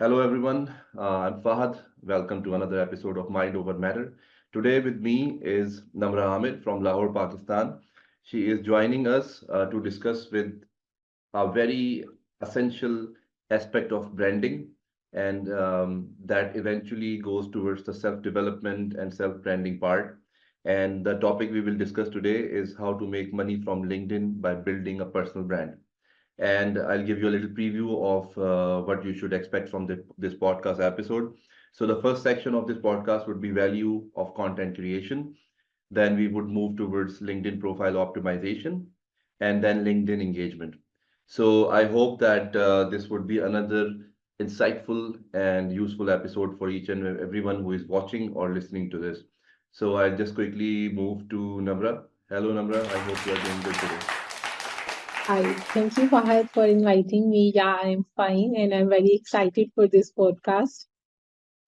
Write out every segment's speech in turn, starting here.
Hello, everyone. I'm Fahad. Welcome to another episode of Mind Over Matter. Today, with me is Namra Hamid from Lahore, Pakistan. She is joining us to discuss with a very essential aspect of branding, and that eventually goes towards the self development and self branding part. And the topic we will discuss today is how to make money from LinkedIn by building a personal brand. And I'll give you a little preview of what you should expect from this podcast episode. So the first section of this podcast would be value of content creation. Then we would move towards LinkedIn profile optimization and then LinkedIn engagement. So I hope that this would be another insightful and useful episode for each and everyone who is watching or listening to this. So I'll just quickly move to Namra. Hello, Namra. I hope you are doing good today. Hi, thank you, Fahad, for inviting me. Yeah, I'm fine and I'm very excited for this podcast.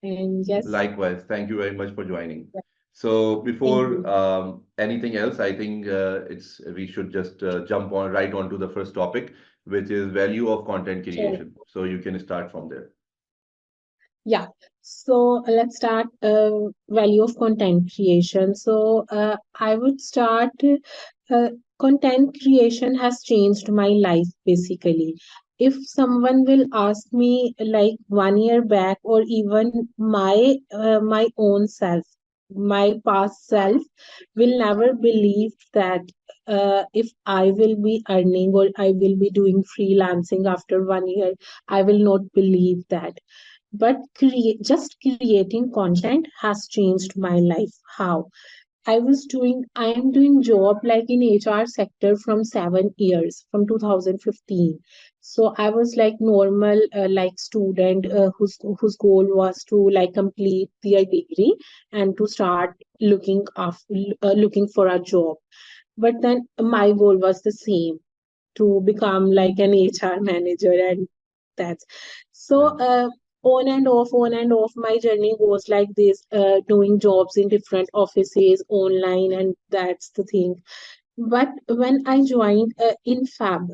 And yes, Likewise, thank you very much for joining. yeah, So thank before you. anything else, I think it's we should just jump on right onto the first topic, which is value of content Sure. creation. So you can start from there. Yeah, so let's start value of content creation. I would start uh, content creation has changed my life basically. If someone will ask me like 1 year back or even my own self, my past self will never believe that if I will be earning or I will be doing freelancing after 1 year, I will not believe that, but just creating content has changed my life. How? I am doing job like in HR sector from 7 years, from 2015. So I was like normal, like student whose goal was to like complete their degree and to start looking for a job. But then my goal was the same, to become like an HR manager, and that's so Right. on and off my journey goes like this, doing jobs in different offices online, and that's the thing. But when I joined in Fab,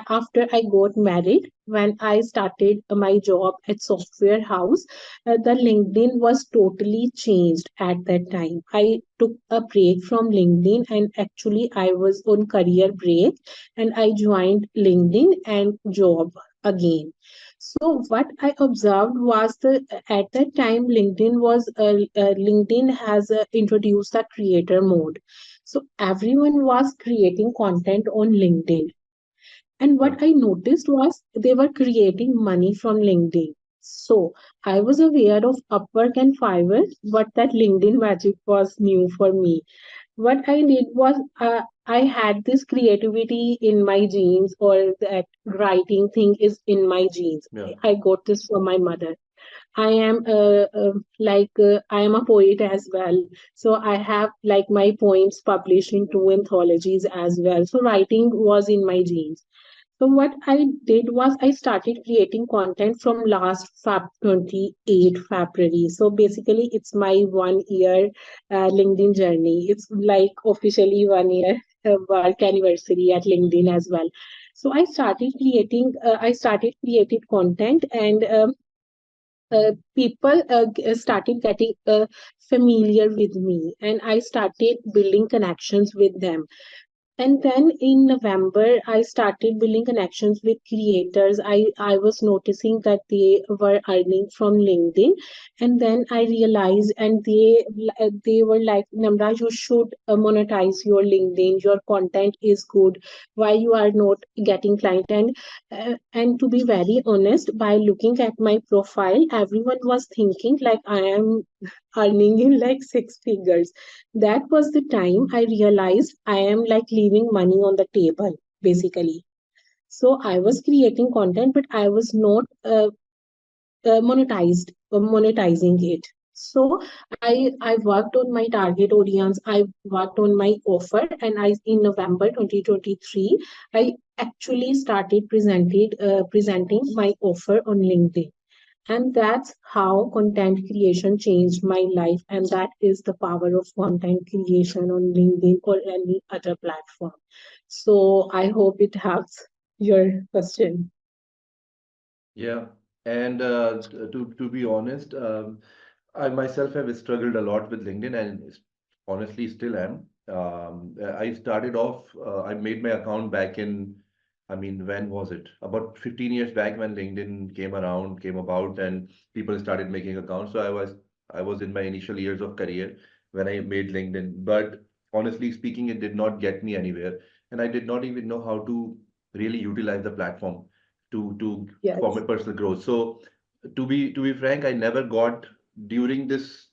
after I got married, when I started my job at software house, the LinkedIn was totally changed at that time. I took a break from LinkedIn, and actually I was on career break, and I joined LinkedIn and job again. So what I observed was the at that time LinkedIn has introduced the creator mode, so everyone was creating content on LinkedIn. And what Right. I noticed was they were creating money from LinkedIn. So I was aware of Upwork and Fiverr, but that LinkedIn magic was new for me. What I did was I had this creativity in my genes, or that writing thing is in my genes. Yeah. I got this from my mother. I am I am a poet as well. So I have like my poems published in two anthologies as well. So writing was in my genes. So what I did was I started creating content from last Feb 28 February. So basically it's my 1 year LinkedIn journey. It's like officially 1 year work anniversary at LinkedIn as well. So I started creating content, and people started getting familiar with me, and I started building connections with them. And then in November, I started building connections with creators. I was noticing that they were earning from LinkedIn. And then I realized, and they were like, Namra, you should monetize your LinkedIn. Your content is good. Why you are not getting client? And to be very honest, by looking at my profile, everyone was thinking like I am earning in like six figures. That was the time I realized I am like leaving money on the table, basically. So I was creating content, but I was not monetizing it. So I worked on my target audience. I worked on my offer, and I in November 2023 I actually started presenting my offer on LinkedIn. And that's how content creation changed my life. And that is the power of content creation on LinkedIn or any other platform. So I hope it helps your question. Yeah. And to be honest, I myself have struggled a lot with LinkedIn, and honestly still am. I started off. I made my account back in. I mean, when was it? About 15 years back when LinkedIn came about, and people started making accounts. So I was in my initial years of career when I made LinkedIn. But honestly speaking, it did not get me anywhere, and I did not even know how to really utilize the platform to for my Yes. personal growth. So to be frank, I never got during this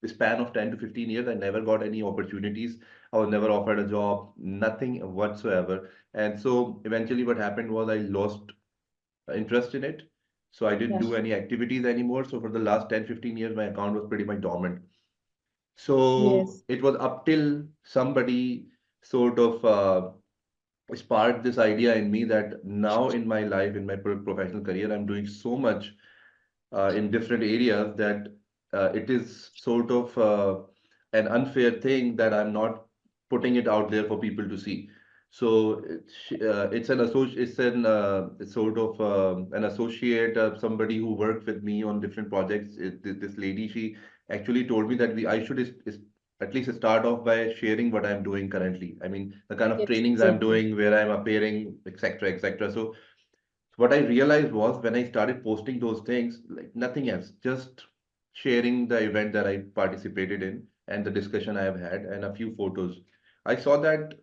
span of 10 to 15 years, I never got any opportunities. I was never offered a job, nothing whatsoever. And so eventually what happened was I lost interest in it. So I didn't Yeah. do any activities anymore. So for the last 10, 15 years, my account was pretty much dormant. So Yes. it was up till somebody sort of sparked this idea in me that now in my life, in my professional career, I'm doing so much in different areas that it is sort of an unfair thing that I'm not putting it out there for people to see. So it's sort of an associate, somebody who worked with me on different projects. This lady, she actually told me that I should at least start off by sharing what I'm doing currently. I mean, the kind of Yes. trainings I'm Exactly. doing, where I'm appearing, etc., etc. So what I realized was when I started posting those things, like nothing else, just sharing the event that I participated in and the discussion I have had and a few photos. I saw that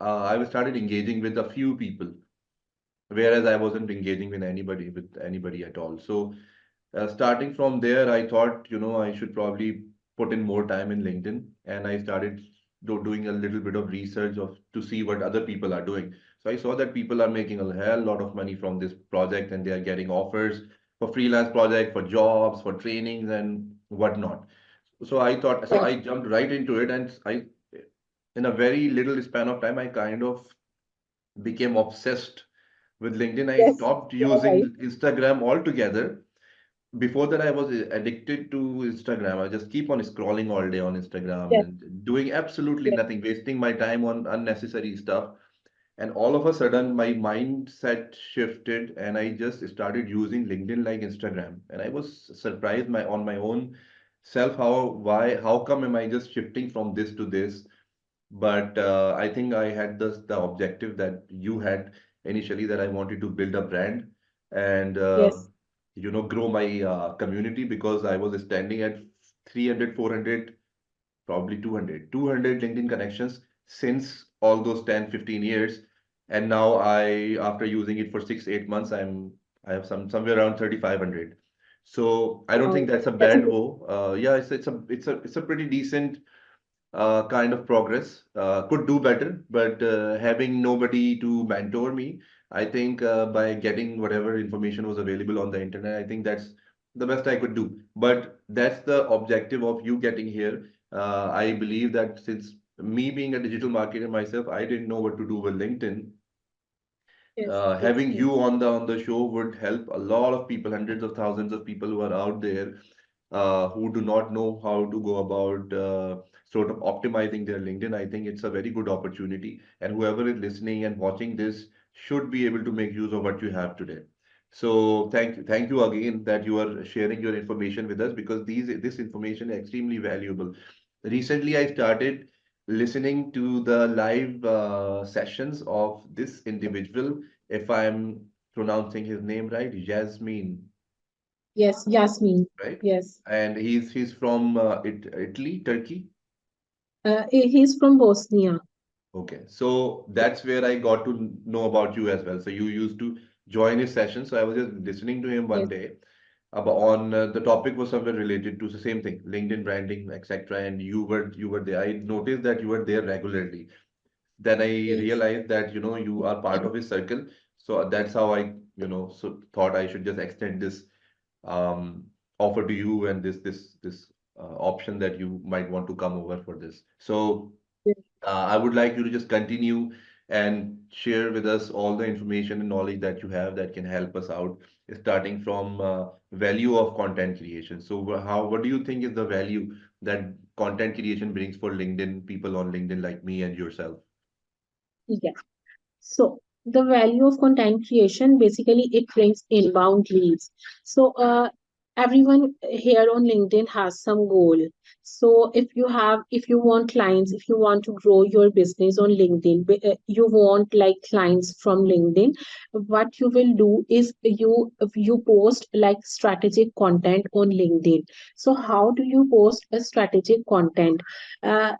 I started engaging with a few people, whereas I wasn't engaging with anybody at all. So starting from there, I thought, I should probably put in more time in LinkedIn, and I started doing a little bit of research of to see what other people are doing. So I saw that people are making a hell lot of money from this project, and they are getting offers for freelance project, for jobs, for trainings, and whatnot. So I thought, so Yeah. I jumped right into it, and in a very little span of time, I kind of became obsessed with LinkedIn. I Yes. stopped You're right. using Instagram altogether. Before that, I was addicted to Instagram. I just keep on scrolling all day on Instagram Yes. and doing absolutely Yes. nothing, wasting my time on unnecessary stuff. And all of a sudden, my mindset shifted, and I just started using LinkedIn like Instagram. And I was surprised on my own self how come am I just shifting from this to this? But I think I had the objective that you had initially, that I wanted to build a brand and Yes. grow my community, because I was standing at 300, 400, probably 200 LinkedIn connections since all those 10, 15 years. And now after using it for 6, 8 months, I have somewhere around 3,500. So I don't think Wow. that's a That's a bad good. woe. Yeah, it's a pretty decent kind of progress. Could do better, but having nobody to mentor me, I think by getting whatever information was available on the internet, I think that's the best I could do. But that's the objective of you getting here. I believe that since me being a digital marketer myself, I didn't know what to do with LinkedIn. Yes. Yes. Having Yes. you on the show would help a lot of people, hundreds of thousands of people who are out there who do not know how to go about sort of optimizing their LinkedIn. I think it's a very good opportunity, and whoever is listening and watching this should be able to make use of what you have today. So thank you again that you are sharing your information with us, because this information is extremely valuable. Recently, I started listening to the live sessions of this individual, if I'm pronouncing his name right, Jasmine, Yes. Yasmin. right? Yes. And he's from Italy, Turkey. He's from Bosnia. Okay, so that's where I got to know about you as well. So you used to join his session. So I was just listening to him one Yes. day about on the topic was somewhere related to the same thing, LinkedIn branding, etc. And you were there. I noticed that you were there regularly. Then I Yes. realized that you are part of his circle. So that's how I thought I should just extend this um, offer to you, and this option that you might want to come over for this. So Yes. I would like you to just continue and share with us all the information and knowledge that you have that can help us out, starting from value of content creation. So, what do you think is the value that content creation brings for LinkedIn people on LinkedIn like me and yourself? Yeah. So. the value of content creation, basically it brings inbound leads. So everyone here on LinkedIn has some goal. So if you want clients, if you want to grow your business on LinkedIn, you want like clients from LinkedIn, what you will do is you post like strategic content on LinkedIn. So how do you post a strategic content? I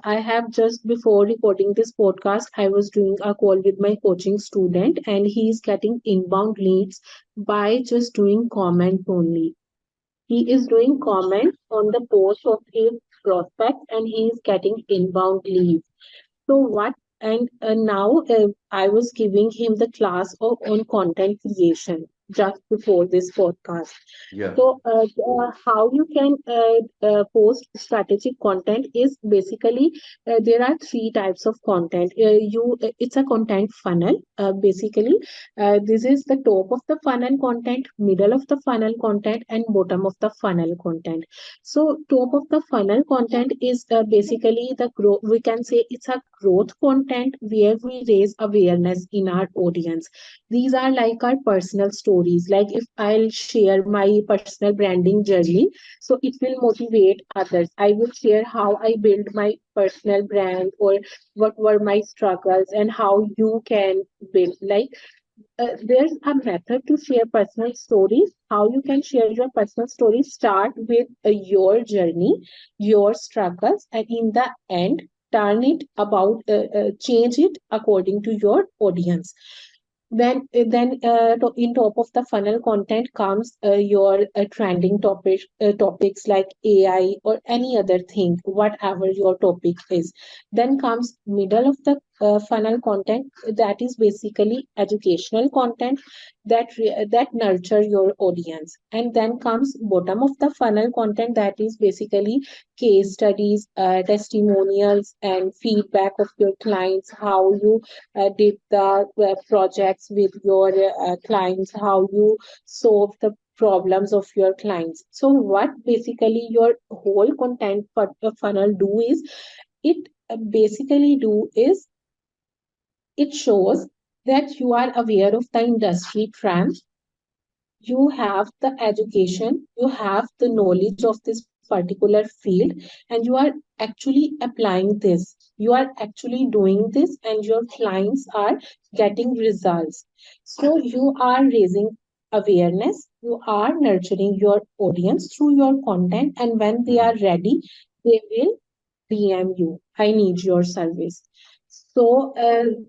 have just before recording this podcast, I was doing a call with my coaching student, and he is getting inbound leads by just doing comment only. He is doing comment on the post of his prospect, and he is getting inbound leads. So what? And now I was giving him the class on content creation just before this podcast. Yeah. So how you can post strategic content is basically there are three types of content. It's a content funnel. Basically, this is the top of the funnel content, middle of the funnel content, and bottom of the funnel content. So top of the funnel content is basically the growth. We can say it's a growth content where we raise awareness in our audience. These are like our personal stories. Like if I'll share my personal branding journey, so it will motivate others. I will share how I build my personal brand, or what were my struggles and how you can build. Like there's a method to share personal stories. How you can share your personal stories: start with your journey, your struggles, and in the end turn it about change it according to your audience. Then in top of the funnel content comes your trending topics like AI or any other thing, whatever your topic is. Then comes middle of the funnel content, that is basically educational content that nurture your audience. And then comes bottom of the funnel content, that is basically case studies, testimonials, and feedback of your clients, how you did the projects with your clients, how you solve the problems of your clients. So what basically your whole content funnel do is, it basically do is it shows that you are aware of the industry trends, you have the education, you have the knowledge of this particular field, and you are actually applying this. You are actually doing this, and your clients are getting results. So you are raising awareness, you are nurturing your audience through your content, and when they are Hmm. ready, they will DM you. I need your service. So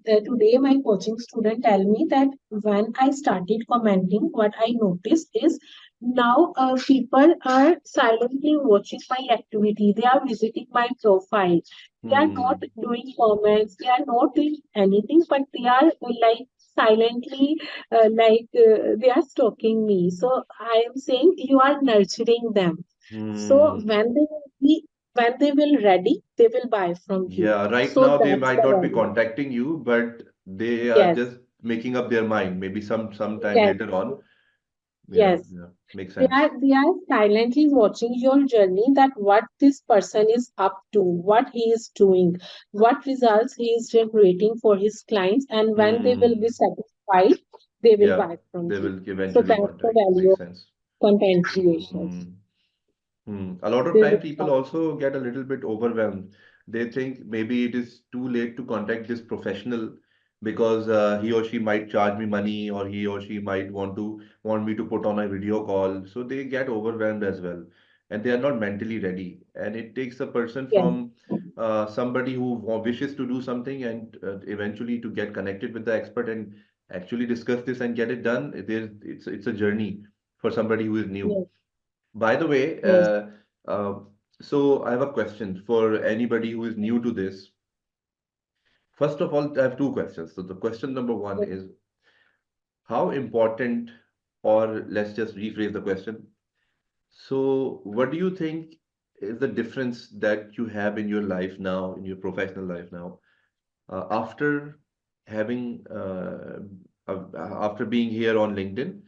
today, my coaching student tell me that when I started commenting, what I noticed is now people are silently watching my activity. They are visiting my profile. They are not Hmm. doing comments. They are not doing anything, but they are like silently, they are stalking me. So I am saying you are nurturing them. So Hmm. when they will ready, they will buy from you. Yeah, right So now they that's might the not be value. contacting you, but they are Yes, just making up their mind. Maybe sometime yes, later on. Yeah, yes. yeah, makes They sense. are they are silently watching your journey, that what this person is up to, what he is doing, what results he is generating for his clients, and when they will be Hmm. satisfied, they will Yeah, buy from they you. will So eventually that's the contact. value Makes of sense. content creation. Hmm. Hmm. A lot of This time is people also get a little bit overwhelmed. They think maybe it is too late to contact this professional because he or she might charge me money, or he or she might want me to put on a video call. So they get overwhelmed as well, and they are not mentally ready. And it takes a person yes, from somebody who wishes to do something and eventually to get connected with the expert and actually discuss this and get it done. It's a journey for somebody who is new. yes, By the way, yes. uh, so I have a question for anybody who is new to this. First of all, I have two questions. So the question number one Yes. is how important, or let's just rephrase the question. So what do you think is the difference that you have in your life now, in your professional life now, after having after being here on LinkedIn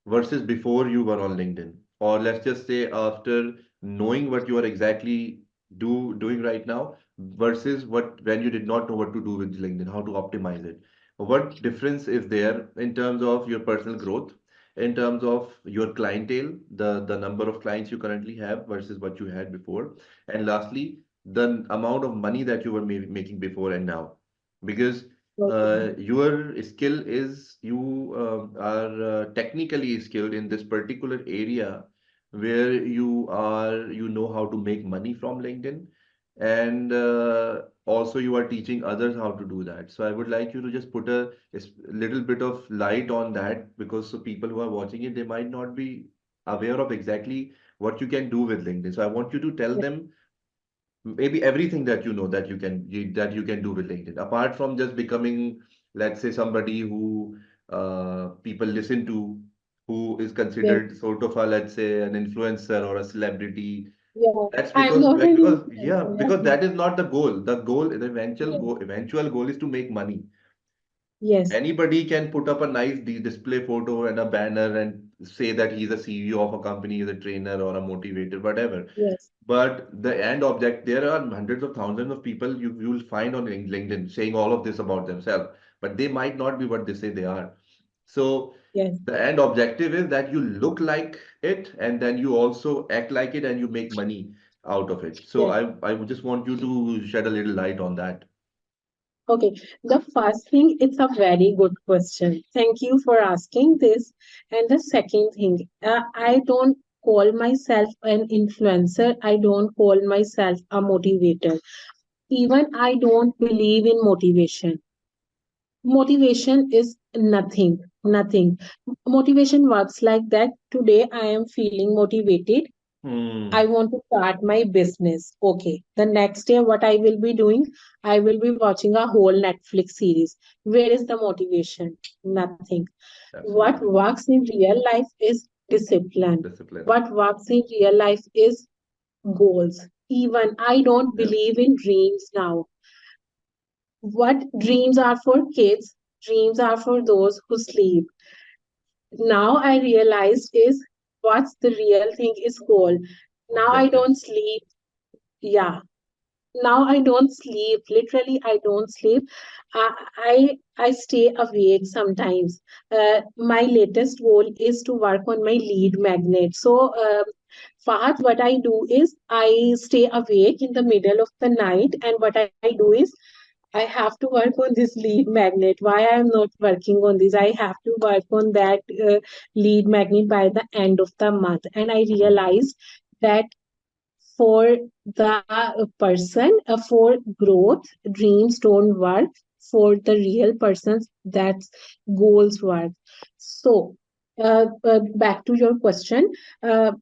versus before you were on LinkedIn? Or let's just say after knowing what you are exactly doing right now versus what when you did not know what to do with LinkedIn, how to optimize it. What difference is there in terms of your personal growth, in terms of your clientele, the number of clients you currently have versus what you had before, and lastly, the amount of money that you were making before and now, because Okay. your skill is you are technically skilled in this particular area where you know how to make money from LinkedIn, and also you are teaching others how to do that. So I would like you to just put a little bit of light on that, because so people who are watching it, they might not be aware of exactly what you can do with LinkedIn. So I want you to tell Yeah. them maybe everything that you know that you can do with LinkedIn, apart from just becoming, let's say, somebody who people listen to, who is Yes. considered sort of a, let's say, an influencer or a celebrity. Yeah. That's I'm because not an yeah, influencer. because that is not the goal. The Yes. eventual goal is to make money. Yes. Anybody can put up a nice display photo and a banner and say that he's a CEO of a company, he's a trainer or a motivator, whatever. Yes. But the end object, there are hundreds of thousands of people you will find on LinkedIn saying all of this about themselves, but they might not be what they say they are. So Yes. the end objective is that you look like it, and then you also act like it, and you make money out of it. So Yes. I would just want you to shed a little light on that. Okay, the first thing, it's a very good question. Thank you for asking this. And the second thing, I don't call myself an influencer. I don't call myself a motivator. Even I don't believe in motivation. Motivation is nothing, nothing. Motivation works like that. Today I am feeling motivated. I Hmm. want to start my business. Okay. The next day, what I will be doing, I will be watching a whole Netflix series. Where is the motivation? Nothing. What Absolutely. works in real life is discipline. Discipline. What works in real life is goals. Even I don't Yeah. believe in dreams now. What dreams are for kids, dreams are for those who sleep. Now I realized is what's the real thing is goal. Now I Objective. don't sleep. Yeah, now I don't sleep. Literally, I don't sleep. I stay awake sometimes. My latest goal is to work on my lead magnet. So, Fahad, what I do is I stay awake in the middle of the night, and what I do is I have to work on this lead magnet. Why I am not working on this? I have to work on that lead magnet by the end of the month. And I Hmm. realized that for the person, for growth, dreams don't work. For the real persons, that's goals work. So, back to your question, uh,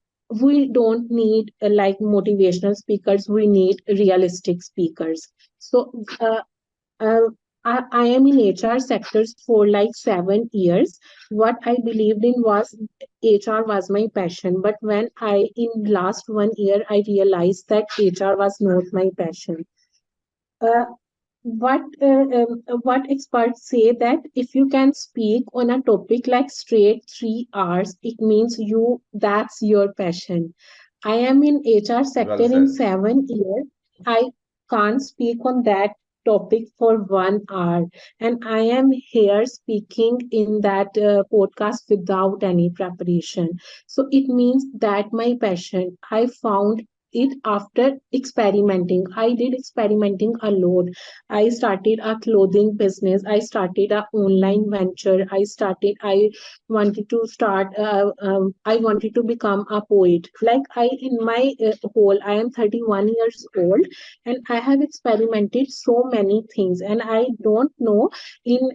we don't need like motivational speakers, we need realistic speakers. So, uh, I am in HR sectors for like 7 years. What I believed in was HR was my passion. But when in last 1 year, I realized that HR was not my passion. Uh, what experts say that if you can speak on a topic like straight 3 hours, it means that's your passion. I am in HR sector Well in said. 7 years. I can't speak on that topic for 1 hour, and I am here speaking in that podcast without any preparation. So it means that my passion. I found it after experimenting. I did experimenting a lot. I started a clothing business. I started a online venture. I wanted to start, I wanted to become a poet. Like in my whole, I am 31 years old, and I have experimented so many things, and I don't know in,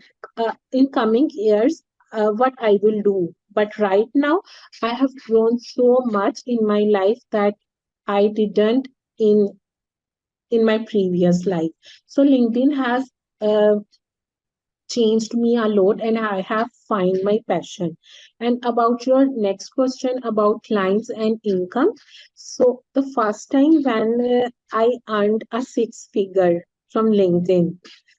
in coming years, what I will do. But right now, I have grown so much in my life that I didn't in in my previous life. So LinkedIn has uh, changed me a lot, and I have find my passion. And about your next question about clients and income. So the first time when I earned a six figure from LinkedIn.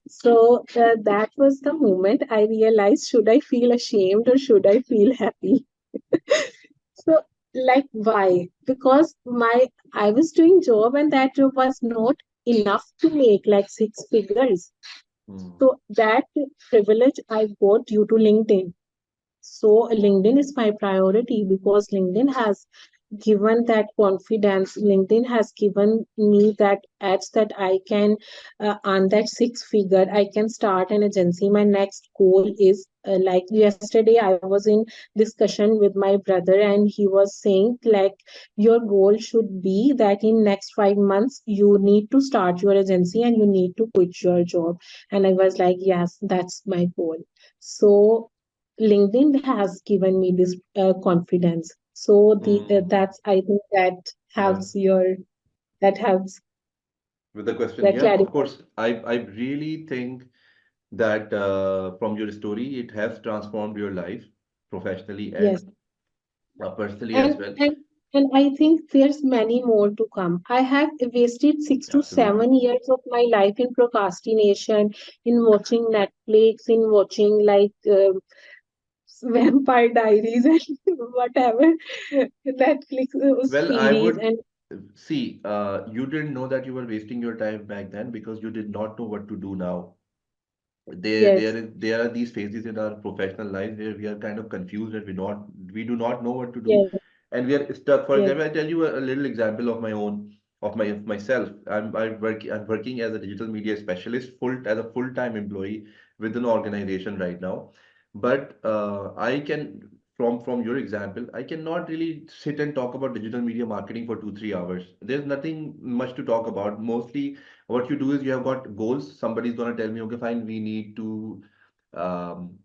So that was the moment I realized, should I feel ashamed or should I feel happy? So, like, why? Because I was doing job and that job was not enough to make like six figures. Hmm. So that privilege I got due to LinkedIn. So LinkedIn is my priority because LinkedIn has given that confidence. LinkedIn has given me that edge that I can earn that six figure. I can start an agency. My next goal is like yesterday I was in discussion with my brother and he was saying like your goal should be that in next 5 months you need to start your agency and you need to quit your job. And I was like, yes, that's my goal. So LinkedIn has given me this confidence. So Hmm. that's I think that Yeah. helps that helps With the question, that yeah, of clarify. course. I really think that from your story, it has transformed your life professionally Yes, and personally as and well. and and I think there's many more to come. I have wasted six to Absolutely. 7 years of my life in procrastination, in watching Netflix, in watching like Vampire Diaries and whatever Netflix Well, I series. would And see, you didn't know that you were wasting your time back then because you did not know what to do now. yes, There are these phases in our professional life where we are kind of confused and we do not know what to do, yes, and we are stuck. For yes, example, I tell you a little example of my own of myself. I'm working as a digital media specialist full as a full-time employee with an organization right now, but I can from your example, I cannot really sit and talk about digital media marketing for 2 3 hours. There's nothing much to talk about. Mostly what you do is you have got goals. Somebody's gonna tell me, okay, fine, we need to, um,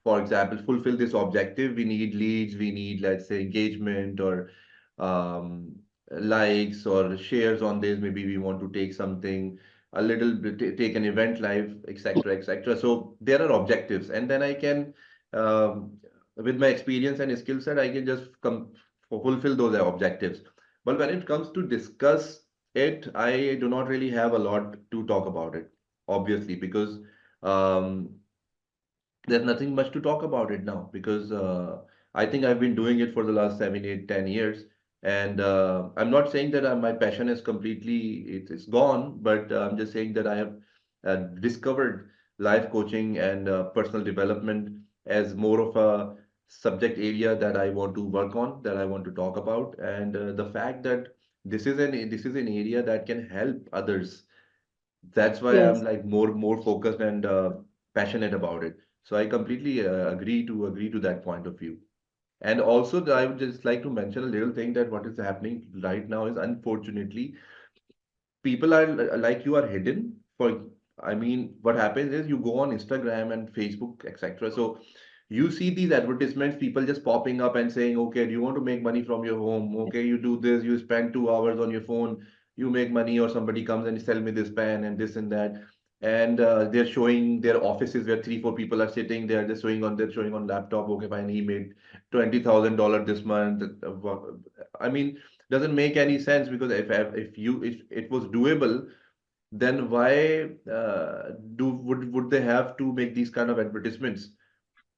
for example, fulfill this objective. We need leads, we need, let's say, engagement or um, likes or shares on this. Maybe we want to take something a little bit, take an event live, etc., etc. So there are objectives, and then I can, with my experience and skill set, I can just come fulfill those objectives. But when it comes to discuss it, I do not really have a lot to talk about it, obviously, because um, there's nothing much to talk about it now because I think I've been doing it for the last 7 8 10 years, and I'm not saying that my passion is completely it's gone, but I'm just saying that I have discovered life coaching and personal development as more of a subject area that I want to work on, that I want to talk about, and the fact that this is an area that can help others. That's why I'm yes. like more focused and passionate about it. So I completely agree to that point of view. And also, I would just like to mention a little thing that what is happening right now is unfortunately people are like you are hidden for. I mean, what happens is you go on Instagram and Facebook, etc. So you see these advertisements, people just popping up and saying, okay, do you want to make money from your home? Okay, you do this, you spend 2 hours on your phone, you make money, or somebody comes and sell me this pen and this and that. And they're showing their offices where 3 4 people are sitting. They're showing on laptop. Okay, fine, he made $20,000 this month. I mean, doesn't make any sense because if it was doable, then why do would they have to make these kind of advertisements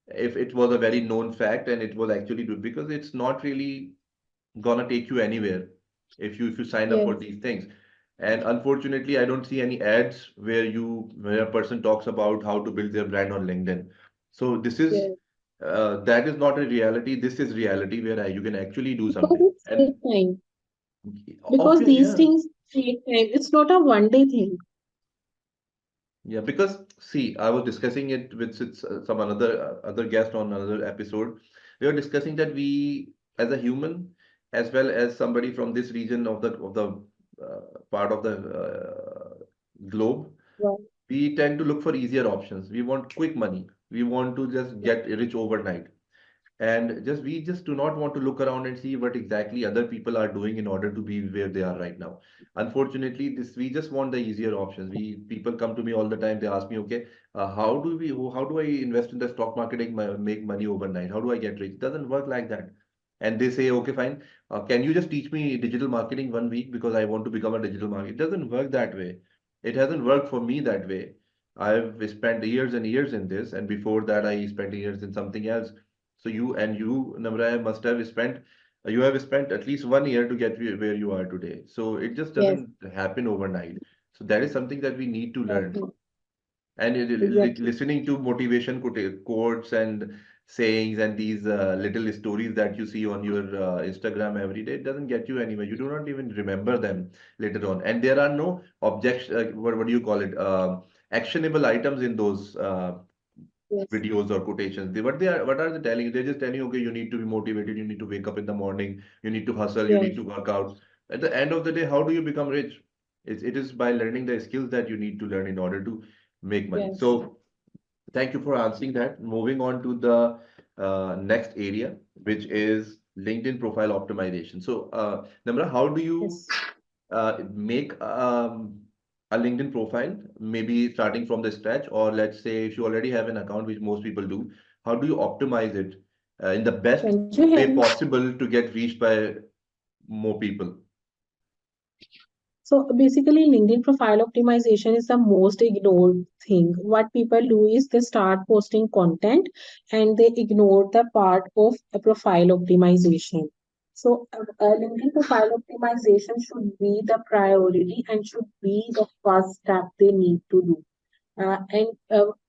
if it was a very known fact and it was actually good, because it's not really gonna take you anywhere if you sign up for Yes, these things. And unfortunately, I don't see any ads where a person talks about how to build their brand on LinkedIn. So this is yes. that is not a reality. This is reality where you can actually do Because something. it And takes time. Because obvious, these yeah. things take time. It's not a one day thing. Yeah, because see, I was discussing it with some other guest on another episode. We were discussing that we, as a human, as well as somebody from this region of the part of the globe, Right. we tend to look for easier options. We want quick money. We want to just get rich overnight. And just we just do not want to look around and see what exactly other people are doing in order to be where they are right now. Unfortunately, this we just want the easier options. We people come to me all the time. They ask me, okay, how do I invest in the stock market, make money overnight? How do I get rich? It doesn't work like that. And they say, okay, fine. Can you just teach me digital marketing 1 week because I want to become a digital marketer? It doesn't work that way. It hasn't worked for me that way. I've spent years and years in this, and before that, I spent years in something else. So Namraya, must have spent you have spent at least 1 year to get where you are today. So it just Yes, doesn't happen overnight. So that is something that we need to learn. Exactly. And Exactly. listening to motivation quotes and sayings and these little stories that you see on your Instagram every day, it doesn't get you anywhere. You do not even remember them later on. And there are no objection, what do you call it? Actionable items in those Yes. videos or quotations. What are they telling you? They're just telling you, okay, you need to be motivated, you need to wake up in the morning, you need to hustle, you need Yes. to work out. At the end of the day, how do you become rich? It is by learning the skills that you need to learn in order to make money. Yes. So thank you for answering that. Moving on to the next area, which is LinkedIn profile optimization. So, Namra, how do you Yes. make a LinkedIn profile, maybe starting from the scratch, or let's say if you already have an account, which most people do, how do you optimize it in the best Can you hear way me? possible to get reached by more people? So basically, LinkedIn profile optimization is the most ignored thing. What people do is they start posting content and they ignore the part of a profile optimization. So LinkedIn profile optimization should be the priority and should be the first step they need to do. And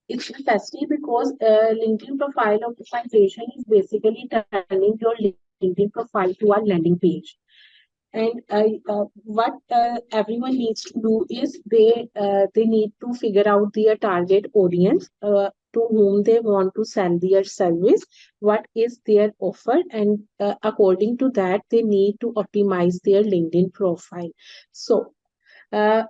it's necessary because LinkedIn profile optimization is basically turning your LinkedIn profile to a landing page. And what everyone needs to do is they need to figure out their target audience, to whom they want to sell their service, what is their offer, and according to that, they need to optimize their LinkedIn profile. So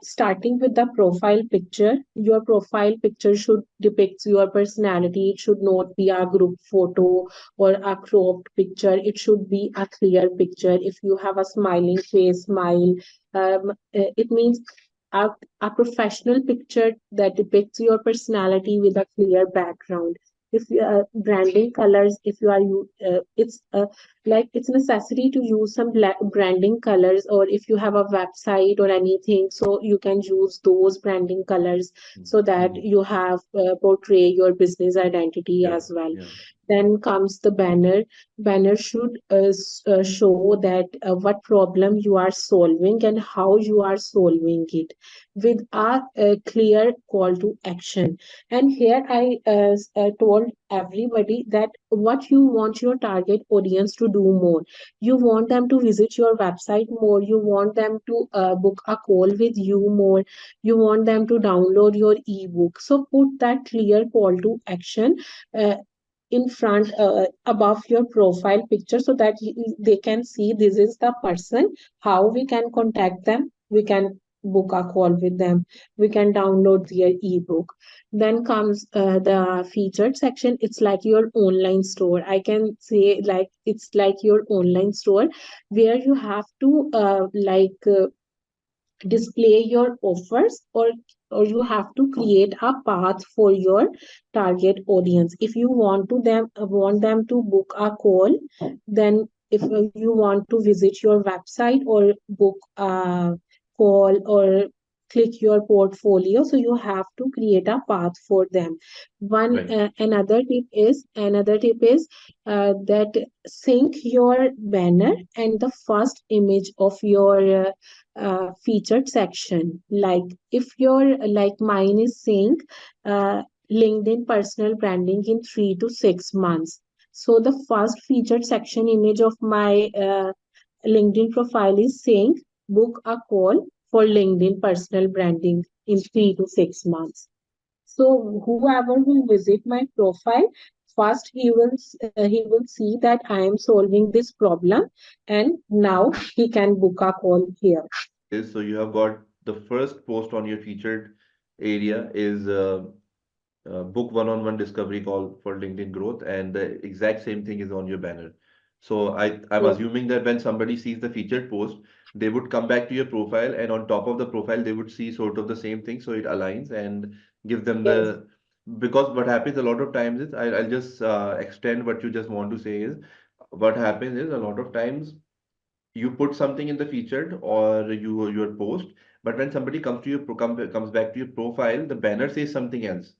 starting with the profile picture, your profile picture should depict your personality. It should not be a group photo or a cropped picture. It should be a clear picture. If you have a smiling face, smile. It means a, a professional picture that depicts your personality with a clear background. If you are branding colors, if you are you, it's like it's necessary to use some branding colors, or if you have a website or anything, so you can use those branding colors so that Mhm. you have portray your business identity Yeah, as well. yeah, Then comes the banner. Banner should show that what problem you are solving and how you are solving it with a clear call to action. And here I told everybody that what you want your target audience to do more. You want them to visit your website more. You want them to book a call with you more. You want them to download your ebook. So put that clear call to action uh, in front, above your profile picture, so that they can see this is the person. How we can contact them? We can book a call with them. We can download their ebook. Then comes the featured section. It's like your online store. I can say like it's like your online store where you have to display your offers, or you have to create a path for your target audience. If you want them to book a call, then if you want to visit your website or book a call or click your portfolio, so you have to create a path for them. One right. another tip is that sync your banner and the first image of your featured section. Like if your like mine is saying uh, LinkedIn personal branding in 3 to 6 months. So the first featured section image of my LinkedIn profile is saying book a call for LinkedIn personal branding in 3 to 6 months. So whoever will visit my profile, first he will see that I am solving this problem, and now he can book a call here. Is so you have got the first post on your featured area is book one-on-one discovery call for LinkedIn growth, and the exact same thing is on your banner. So I'm Yes, assuming that when somebody sees the featured post, they would come back to your profile, and on top of the profile, they would see sort of the same thing, so it aligns and give them yes, the, because what happens a lot of times is I'll just extend what you just want to say is what happens is a lot of times you put something in the featured or your post, but when somebody comes back to your profile, the banner says something else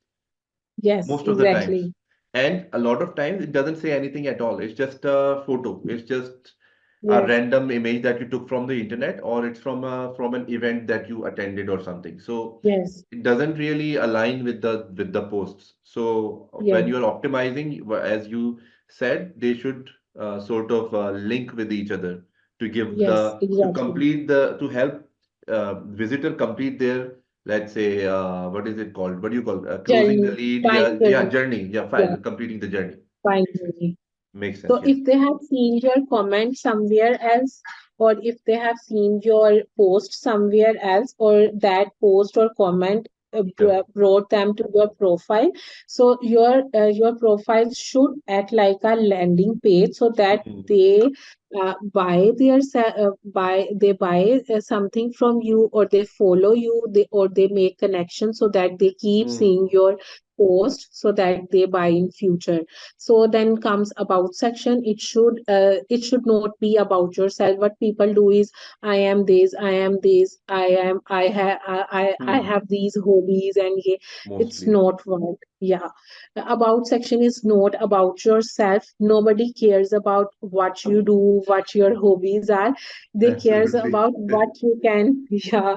yes, most of the times. exactly. And a lot of times it doesn't say anything at all. It's just a photo. It's just a Yes, random image that you took from the internet, or it's from an event that you attended or something. So yes, it doesn't really align with the posts. So when yes, you're optimizing, as you said, they should sort of link with each other to give yes, the to exactly. complete the to help visitor complete their, let's say, what is it called? What do you call closing the Journey, lead? fine Yeah, yeah, journey. journey. Yeah, Yeah, fine, completing the journey. fine journey. Makes sense. So Yeah. if they have seen your comment somewhere else, or if they have seen your post somewhere else, or that post or comment Yeah. brought them to your profile, so your profile should act like a landing page so that Mm, they buy something from you, or they follow you, or they make connection so that they keep mm, seeing your post so that they buy in future. So then comes about section. It should not be about yourself. What people do is, I am this, I am this, I mm. have these hobbies, and yeah, it's Mostly. not what. Yeah, about section is not about yourself. Nobody cares about what you do, what your hobbies are. They cares Absolutely. about what you can yeah,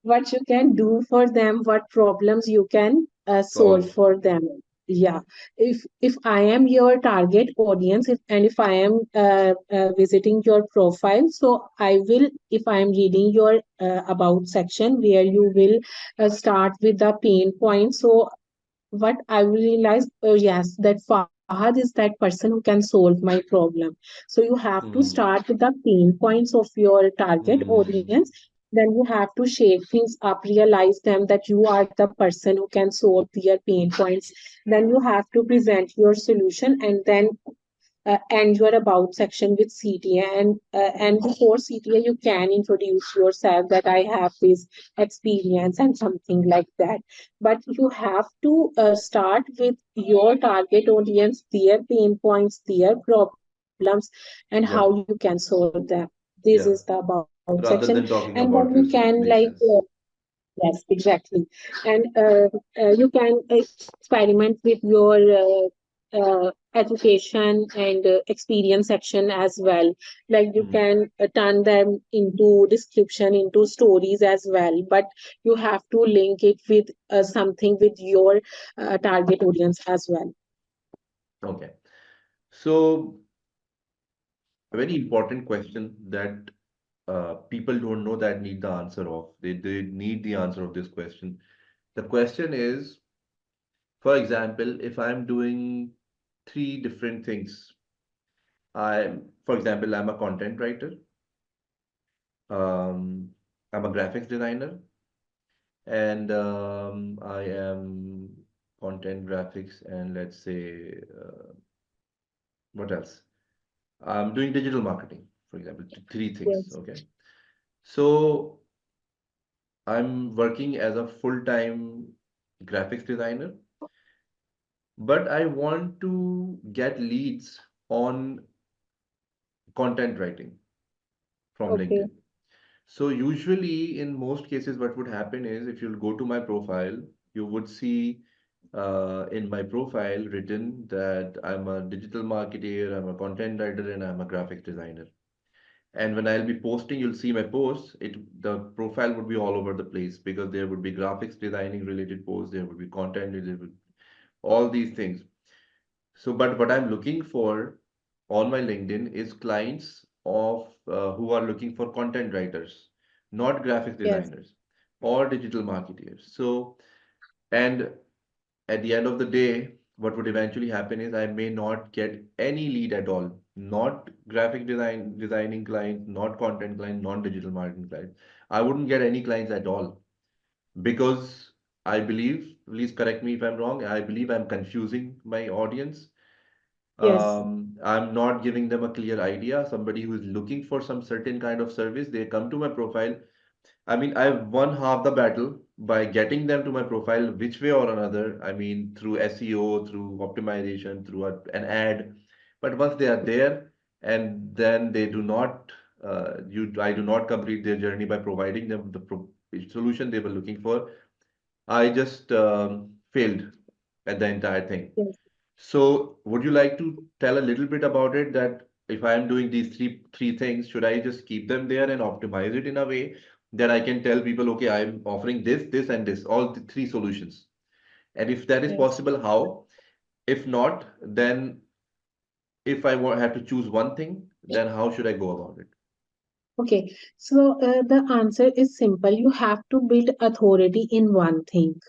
what you can do for them, what problems you can solve Solve. for them. Yeah, if I am your target audience, and if I am visiting your profile, so I will, if I am reading your about section where you will start with the pain points, so what I will realize, oh yes, that Fahad is that person who can solve my problem. So you have to Mm, start with the pain points of your target mm. audience. Then you have to shake things up, realize them that you are the person who can solve their pain points. Then you have to present your solution, and then and your about section with CTA, and before CTA you can introduce yourself that I have this experience and something like that. But you have to start with your target audience, their pain points, their problems, and how you Yeah. can solve them. This is the Yeah. about section. Rather And than then talking you about can yourself. like Makes sense. yes, exactly. And you can experiment with your education and experience section as well. Like you Mm. can turn them into description, into stories as well. But you have to link it with something with your target audience as well. Okay. So a very important question that people don't know that need the answer of. They need the answer of this question. The question is, for example, if I'm doing three different things, for example, I'm a content writer, um, I'm a graphics designer, and I am content graphics, and let's say, what else? I'm doing digital marketing, for example, three things. Yes, Okay. So I'm working as a full-time graphics designer, but I want to get leads on content writing from okay, LinkedIn. So usually in most cases, what would happen is if you'll go to my profile, you would see in my profile written that I'm a digital marketer, I'm a content writer, and I'm a graphic designer. And when I'll be posting, you'll see my posts. The profile would be all over the place because there would be graphics designing related posts, there would be content related, all these things. So, but what I'm looking for on my LinkedIn is clients of who are looking for content writers, not graphic yes, designers or digital marketers. So, and at the end of the day, what would eventually happen is I may not get any lead at all. Not designing client, not content client, not digital marketing client. I wouldn't get any clients at all because I believe, please correct me if I'm wrong, I believe I'm confusing my audience. yes, I'm not giving them a clear idea. Somebody who is looking for some certain kind of service, they come to my profile. I mean, I've won half the battle by getting them to my profile, which way or another. I mean, through SEO, through optimization, through an ad. But once they are there, and then they do not, I do not complete their journey by providing them the solution they were looking for. I just failed at the entire thing. yes. So, would you like to tell a little bit about it that? if I am doing these three things, should I just keep them there and optimize it in a way that I can tell people, okay, I'm offering this and this, all the three solutions. And if that is Yes. possible, how? If not, then if I have to choose one thing, then how should I go about it? Okay, so the answer is simple. You have to build authority in one thing.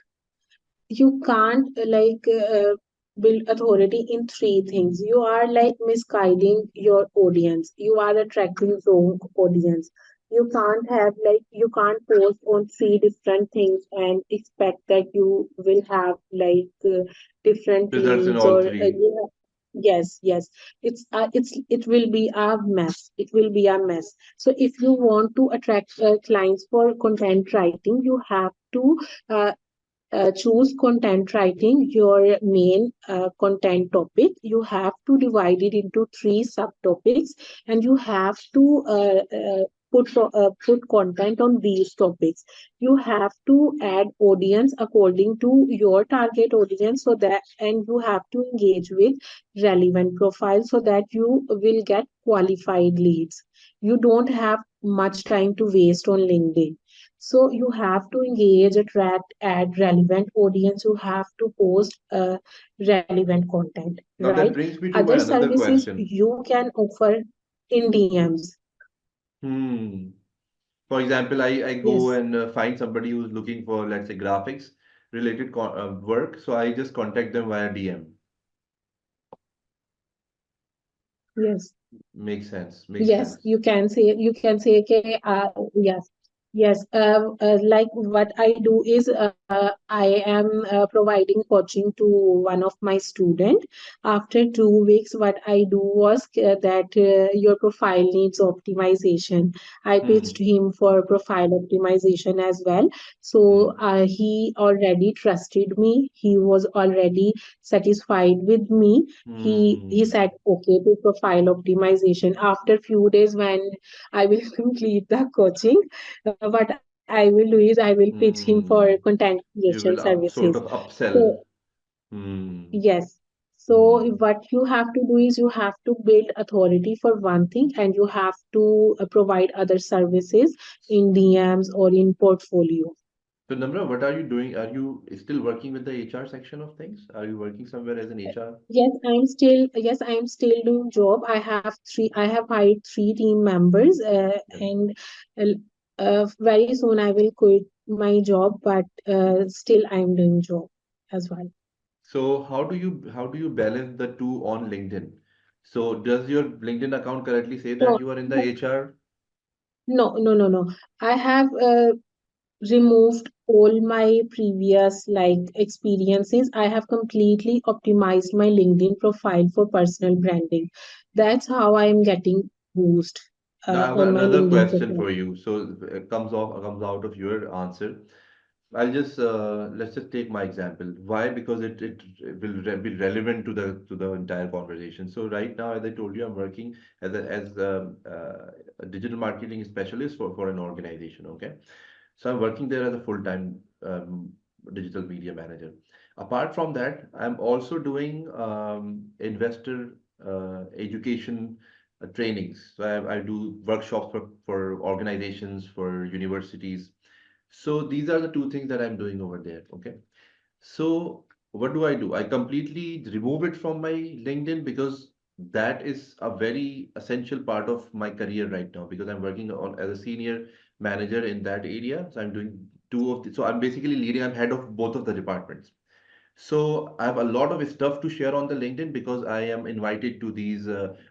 You can't build authority in three things. You are like misguiding your audience. You are attracting wrong audience. You can't post on three different things and expect that you will have different Results in leads all or three. yes. It will be a mess. It will be a mess. So if you want to attract clients for content writing, you have to uh, choose content writing your main content topic. You have to divide it into three subtopics, and you have to put content on these topics. You have to add audience according to your target audience, so that, and you have to engage with relevant profiles so that you will get qualified leads. You don't have much time to waste on LinkedIn, so you have to engage, attract, add relevant audience. You have to post relevant content, Now right? that brings me to Other my another services question. you can offer in DMs. Hmm. For example, I go Yes, and find somebody who's looking for, let's say, graphics related work. So I just contact them via DM. yes. Makes sense. Makes Yes, sense. you can say, okay, yes, yes. Like what I do is I am providing coaching to one of my student. After 2 weeks, what I do was that your profile needs optimization. I pitched Hmm. him for profile optimization as well. So Hmm. he already trusted me. He was already satisfied with me. He Hmm. said okay to profile optimization. After few days, when I will complete the coaching, what I will do is I will pitch him for Hmm. content creation You will services. sort of So upsell. Hmm. yes, so Hmm. what you have to do is you have to build authority for one thing, and you have to provide other services in DMs or in portfolio. So, Namra, what are you doing? Are you still working with the HR section of things? Are you working somewhere as an HR? Yes, I'm still doing job. I have hired three team members, Yeah. and very soon I will quit my job, but still I'm doing job as well. So how do you balance the two on LinkedIn? So does your LinkedIn account correctly say that No, you are in the no, HR? no. I have removed all my previous experiences. I have completely optimized my LinkedIn profile for personal branding. That's how I am getting boost Now I have on my another LinkedIn question profile. for you. So it comes out of your answer. I'll just let's just take my example. Why? Because it will be relevant to the entire conversation. So right now, as I told you, I'm working as a digital marketing specialist for an organization. Okay, so I'm working there as a full-time digital media manager. Apart from that, I'm also doing investor education trainings. So I do workshops for organizations, for universities. So these are the two things that I'm doing over there. Okay. So what do? I completely remove it from my LinkedIn because that is a very essential part of my career right now because I'm working on as a senior manager in that area. So I'm doing so I'm basically leading, I'm head of both of the departments. So I have a lot of stuff to share on the LinkedIn because I am invited to these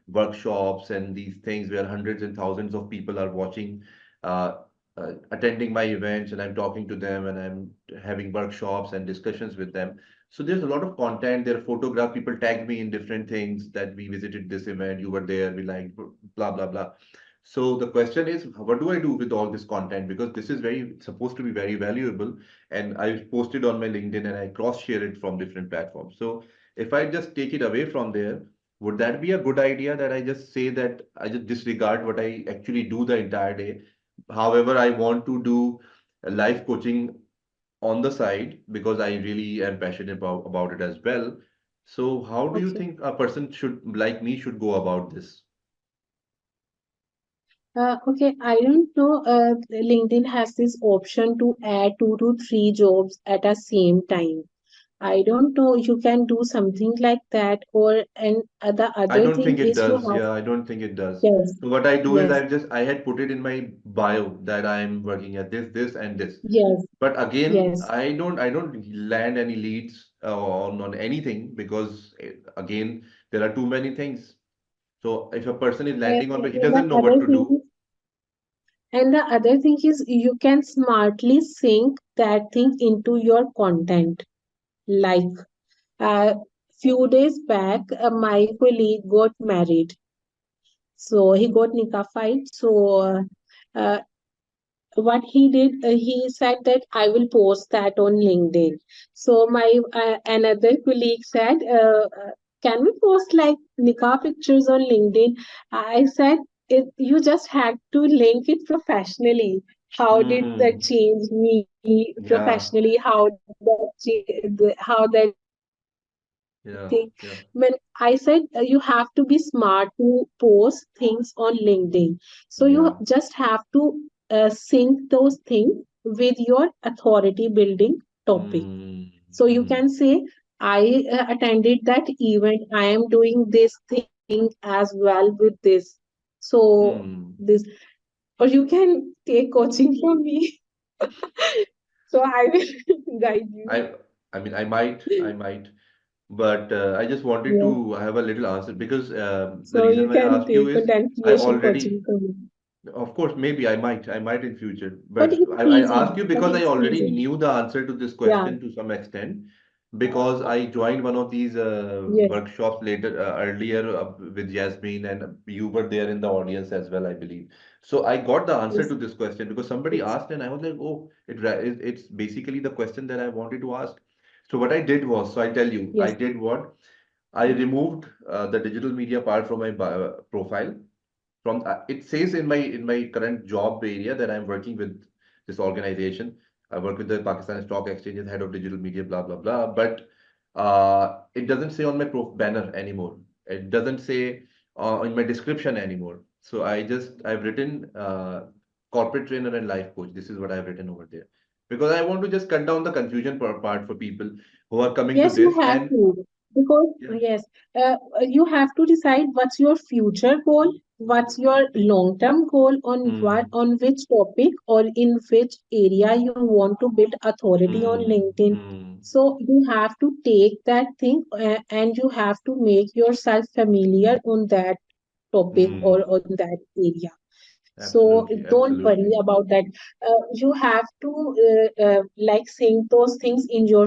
workshops and these things where hundreds and thousands of people are watching, uh, attending my events, and I'm talking to them and I'm having workshops and discussions with them. So there's a lot of content. There are photograph. People tag me in different things that we visited this event, you were there, we liked, blah blah blah. So the question is, what do I do with all this content? Because this is very supposed to be very valuable, and I post it on my LinkedIn and I cross share it from different platforms. So if I just take it away from there, would that be a good idea that I just say that I just disregard what I actually do the entire day? However, I want to do a life coaching on the side because I really am passionate about it as well. So how do you Okay. think a person should like me should go about this? Okay, I don't know. LinkedIn has this option to add 2 to 3 jobs at a same time. I don't know. You can do something like that, or and the I other don't thing think it is you does. have Yeah, I don't think it does. yes, So what I do is yes, I had put it in my bio that I'm working at this, and this. yes, But again, yes. I don't land any leads on anything because again, there are too many things. So if a person is landing on, he And the doesn't know what other to thing do. is you can smartly sync that thing into your content. Like few days back, my colleague got married. So he got nicafied. So uh, what he did, he said that I will post that on LinkedIn. So my another colleague said, can we post like nikah pictures on LinkedIn? I said, you just had to link it professionally. How did that Hmm. change me Yeah, professionally? How that yeah, thing? yeah, When I said you have to be smart to post things on LinkedIn. So you yeah. just have to sync those things with your authority building topic. Hmm. So you Hmm. can say, I attended that event. I am doing this thing as well with this. So Hmm. this, or you can take coaching from me. So I will guide you. I I mean I might, but I just wanted Yeah. to have a little answer because the So reason you why I can ask you take is content I creation already, coaching from me. of course, maybe I might in future, But but it's I easy. ask you But because I it's already easy. knew the answer to this Yeah. question to some extent because I joined one of these Yes. workshops later earlier with Yasmin and you were there in the audience as well, I believe. So I got the answer Yes. to this question because somebody Yes. asked and I was like, oh, it's basically the question that I wanted to ask. So what I did was, so I tell you, I Yes. did what? I removed the digital media part from my profile from it says in my current job area that I'm working with this organization. I work with the Pakistan Stock Exchange as head of digital media, blah blah blah. But it doesn't say on my banner anymore. It doesn't say in my description anymore. So I've written corporate trainer and life coach. This is what I've written over there because I want to just cut down the confusion part for people who are coming to Yes, you this have and to. Because, yeah. yes, you have to decide what's your future goal, what's your long-term goal Hmm. on which topic or in which area you want to build authority on Hmm. LinkedIn. Hmm. So you have to take that thing and you have to make yourself familiar on that topic or Hmm. on that area. So Absolutely, don't worry absolutely. about that. You have to like sing those things in your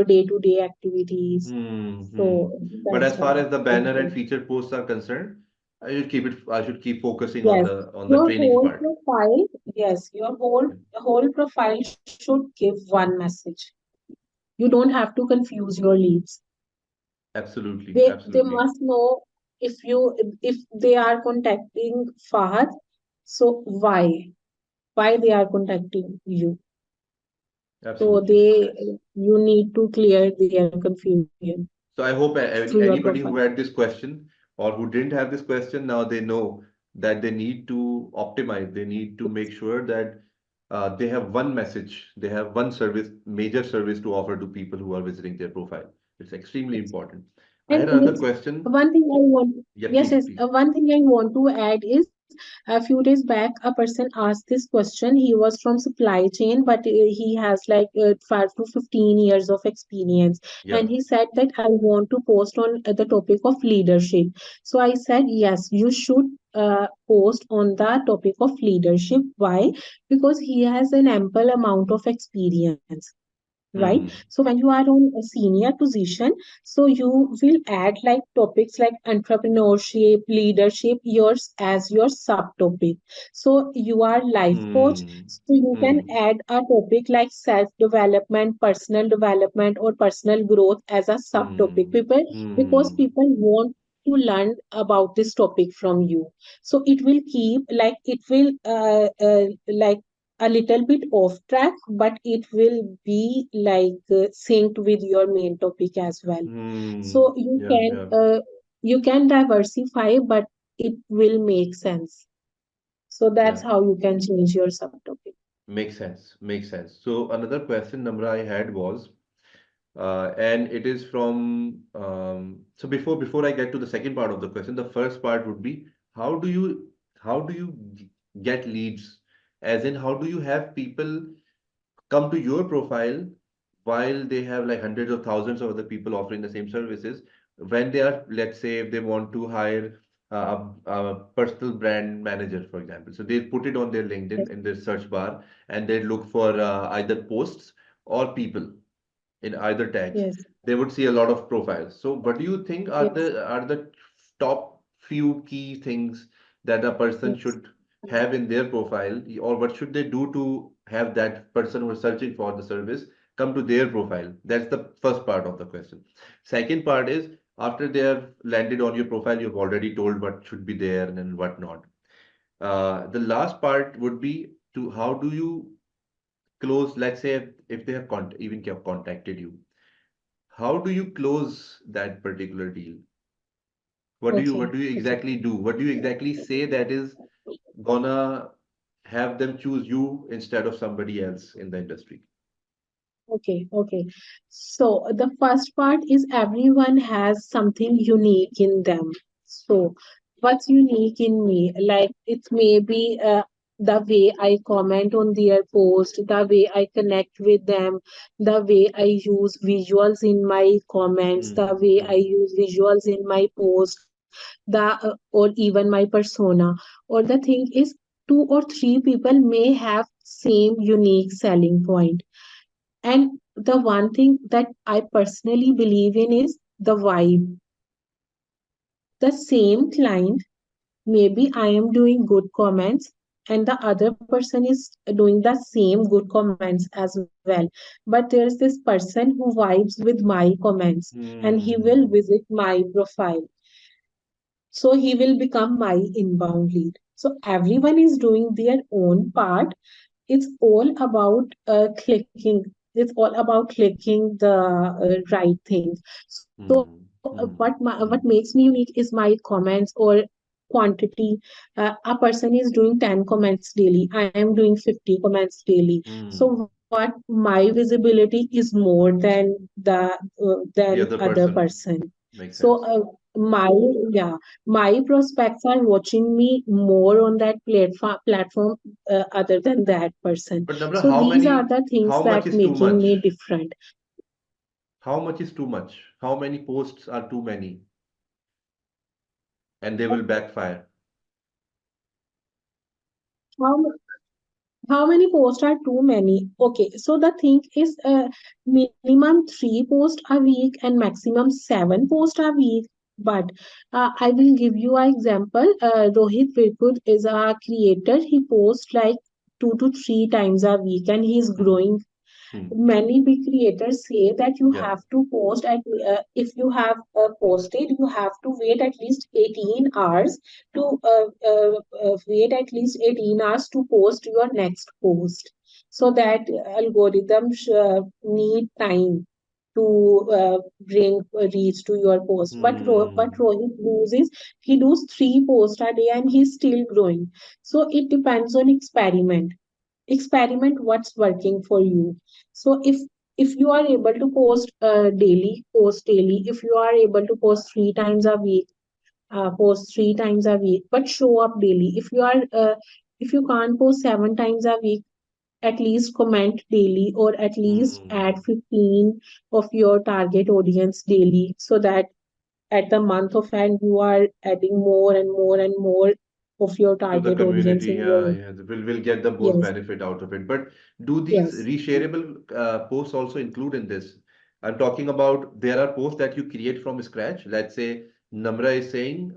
day-to-day activities. Hmm, hmm. So But that's as why far as the I banner and think, featured posts are concerned, I should keep focusing yes, on the your trainings whole part. profile, yes, your whole profile should give one message. You don't have to confuse your leads. Absolutely, They absolutely, must know if they are contacting Fahad, so why they are contacting you. So absolutely. you need to clear their confusion So I hope through your anybody profile. who had this question or who didn't have this question, now they know that they need to optimize. They need to make sure that they have one message, they have one service, major service to offer to people who are visiting their profile. It's extremely Yes. important. I And had another yes, question. one thing I want, Yeah, yes, please, yes, please. one thing I want to add is a few days back, a person asked this question. He was from supply chain, but he has like 5 to 15 years of experience. Yeah. And he said that I want to post on the topic of leadership. So I said, yes, you should post on the topic of leadership. Why? Because he has an ample amount of experience, right? Hmm. So when you are on a senior position, so you will add like topics like entrepreneurship, leadership, yours as your subtopic. So you are life coach, Hmm. so you can Hmm. add a topic like self development, personal development, or personal growth as a subtopic. Hmm. People, because Hmm. people want to learn about this topic from you. So it will keep like it will like a little bit off track, but it will be like synced with your main topic as well. Hmm. So you Yeah. can Yeah. you can diversify, but it will make sense. So that's Yeah, how you can change your subtopic. makes sense. Makes sense. So another question, Namra, I had was, and it is from. So before I get to the second part of the question, the first part would be how do you get leads? As in, how do you have people come to your profile while they have like hundreds of thousands of other people offering the same services? When they are, let's say, if they want to hire a personal brand manager, for example, so they put it on their LinkedIn Yes, in their search bar and they look for either posts or people in either tags. yes, They would see a lot of profiles. So what do you think are yes, the top few key things that a person yes. should have in their profile, or what should they do to have that person who is searching for the service come to their profile? That's the first part of the question. Second part is, after they have landed on your profile, you've already told what should be there and what not. The last part would be to how do you close, let's say if they have even have contacted you, how do you close that particular deal? What Okay, do you okay. exactly do? What do you exactly say that is gonna have them choose you instead of somebody else in the industry? Okay, okay. So the first part is everyone has something unique in them. So what's unique in me? Like it may be the way I comment on their post, the way I connect with them, the way I use visuals in my comments, the Hmm. way I Hmm. use visuals in my post, or even my persona. Or the thing is, two or three people may have same unique selling point, and the one thing that I personally believe in is the vibe. The same client, maybe I am doing good comments, and the other person is doing the same good comments as well. But there's this person who vibes with my comments and he will Hmm. visit my profile. So he will become my inbound lead. So everyone is doing their own part. It's all about clicking. It's all about clicking the right thing. So Hmm. what Hmm. makes me Hmm. unique is my comments or quantity. A person is doing 10 comments daily, I am doing 50 comments daily. So Hmm. what my visibility is more than The other other person person. makes So sense. my yeah, my prospects are watching me more on that platform other than that person. But Namra, So these are the things how that much is too making much? me different. How much is too much? How many posts are too many and they will backfire? How how many posts are too many? Okay, so the thing is, minimum three posts a week and maximum seven posts a week. But I will give you an example. Rohit Virkud is a creator. He posts like 2 to 3 times a week, and he's Hmm. growing. Hmm. Many big creators say that you Yeah. have to post at if you have posted, you have to wait at least 18 hours to wait at least 18 hours to post your next post, so that algorithms need time to bring reach to your post. But Hmm. Rohit uses, he does 3 posts a day and he's still growing. So it depends on experiment what's working for you. So if you are able to post daily. If you are able to post 3 times a week, post 3 times a week, but show up daily. If you can't post 7 times a week, at least comment daily, or at least add Hmm. 15 of your target audience daily, so that at the month of end you are adding more and more and more of your To the target audience community, in yeah, your. yeah, we'll get the most Yes, benefit out of it. But do these yes. reshareable posts also include in this? I'm talking about there are posts that you create from scratch. Let's say Namra is saying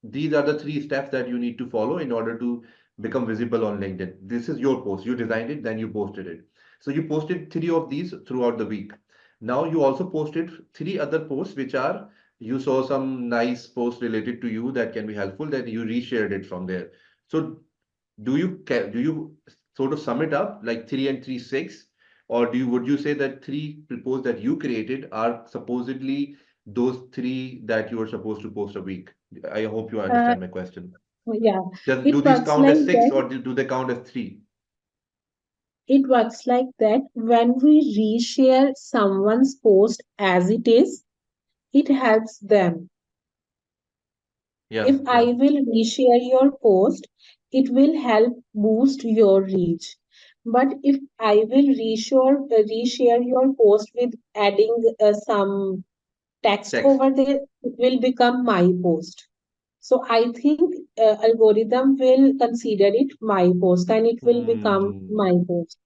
these are the 3 steps that you need to follow in order to become visible on LinkedIn. This is your post. You designed it, then you posted it. So you posted 3 of these throughout the week. Now you also posted 3 other posts which are, you saw some nice post related to you that can be helpful, that you reshared it from there. So do you sort of sum it up like 3 and 3 6, or would you say that 3 posts that you created are supposedly those three that you are supposed to post a week? I hope you Uh, understand my question. yeah, Do it these works count like as six that. or do they count as three? It works like that. When we reshare someone's post as it is, it helps them. Yeah, If I yeah. will reshare your post, it will help boost your reach. But if I will reshare your post with adding some text Text. over there, it will become my post. So I think algorithm will consider it my post and it will become Hmm. my post.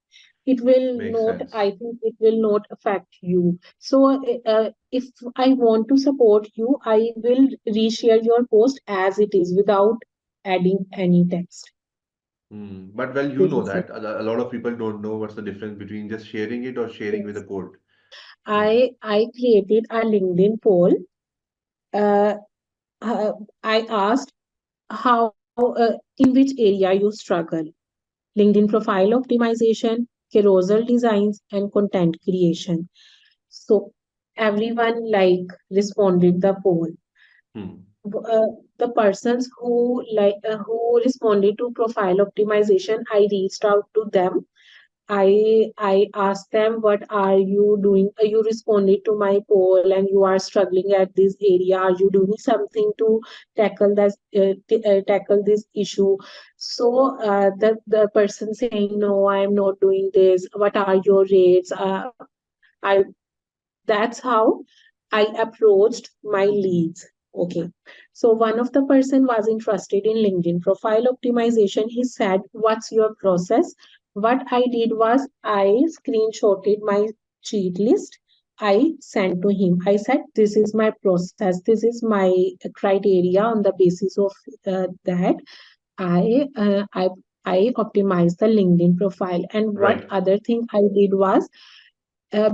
It will Makes not, sense. I think it will not affect you. So if I want to support you, I will reshare your post as it is without adding any text. Hmm. But well, you This know is it. that a lot of people don't know what's the difference between just sharing it or sharing with a Yes. code. Hmm. I created a LinkedIn poll. Uh, uh, I asked how in which area you struggle. LinkedIn profile optimization, carousel designs, and content creation. So everyone like responded the poll. Hmm. The persons who responded to profile optimization, I reached out to them. I asked them, what are you doing? You responded to my poll and you are struggling at this area. Are you doing something to tackle this issue? So the person saying, no, I am not doing this. What are your rates? I That's how I approached my leads. Okay. So one of the person was interested in LinkedIn profile optimization. He said, what's your process? What I did was I screenshotted my cheat list. I sent to him. I said, this is my process. This is my criteria. On the basis of that, I uh, I I optimized the LinkedIn profile. And what Right. other thing I did was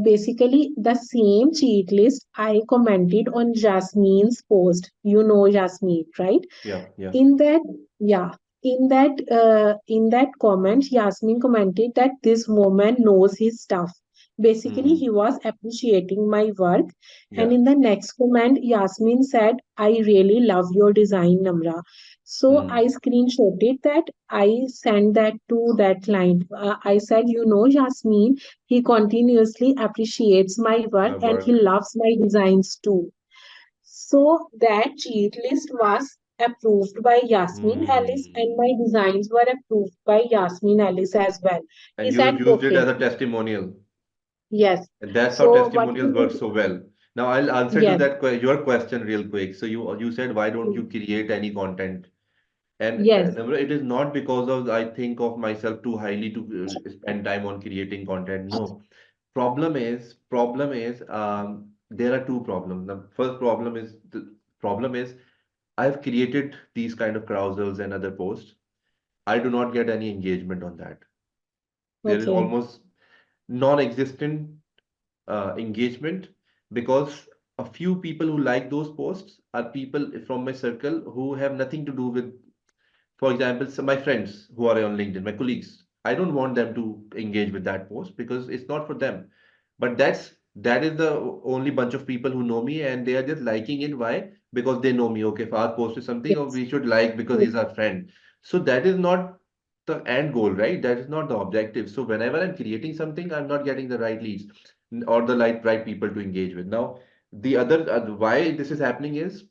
basically the same cheat list I commented on Jasmine's post. You know Jasmine, right? Yeah, yeah. In that, yeah, in that comment, Yasmin commented that this woman knows his stuff. Basically, Hmm. he was appreciating my work. And Yeah. in the next comment, Yasmin said, I really love your design, Namra. So I Hmm. screenshotted that. I sent that to that client. I said, you know, Yasmin, he continuously appreciates my work My and he work. loves my designs too. So that cheat list was approved by Yasmin Ellis and Hmm. my designs were approved by Yasmin Ellis as well. He And said, you've used it okay, as a testimonial. yes. And that's how So what he testimonials work did, so well. Now I'll answer to yes, that your question real quick. So you said why don't you create any content? And yes, Namra, it is not because of I think of myself too highly to spend time on creating content. No. Problem is there are two problems. The first problem is I've created these kind of carousels and other posts. I do not get any engagement on that. There is okay, almost non-existent engagement because a few people who like those posts are people from my circle who have nothing to do with, for example, some my friends who are on LinkedIn, my colleagues. I don't want them to engage with that post because it's not for them. But that is the only bunch of people who know me and they are just liking it. Why? Because they know me. Okay, Fahad posted something, or yes, we should like because yes, he's our friend. So that is not the end goal, right? That is not the objective. So whenever I'm creating something, I'm not getting the right leads or the right people to engage with. Now, the other why this is happening is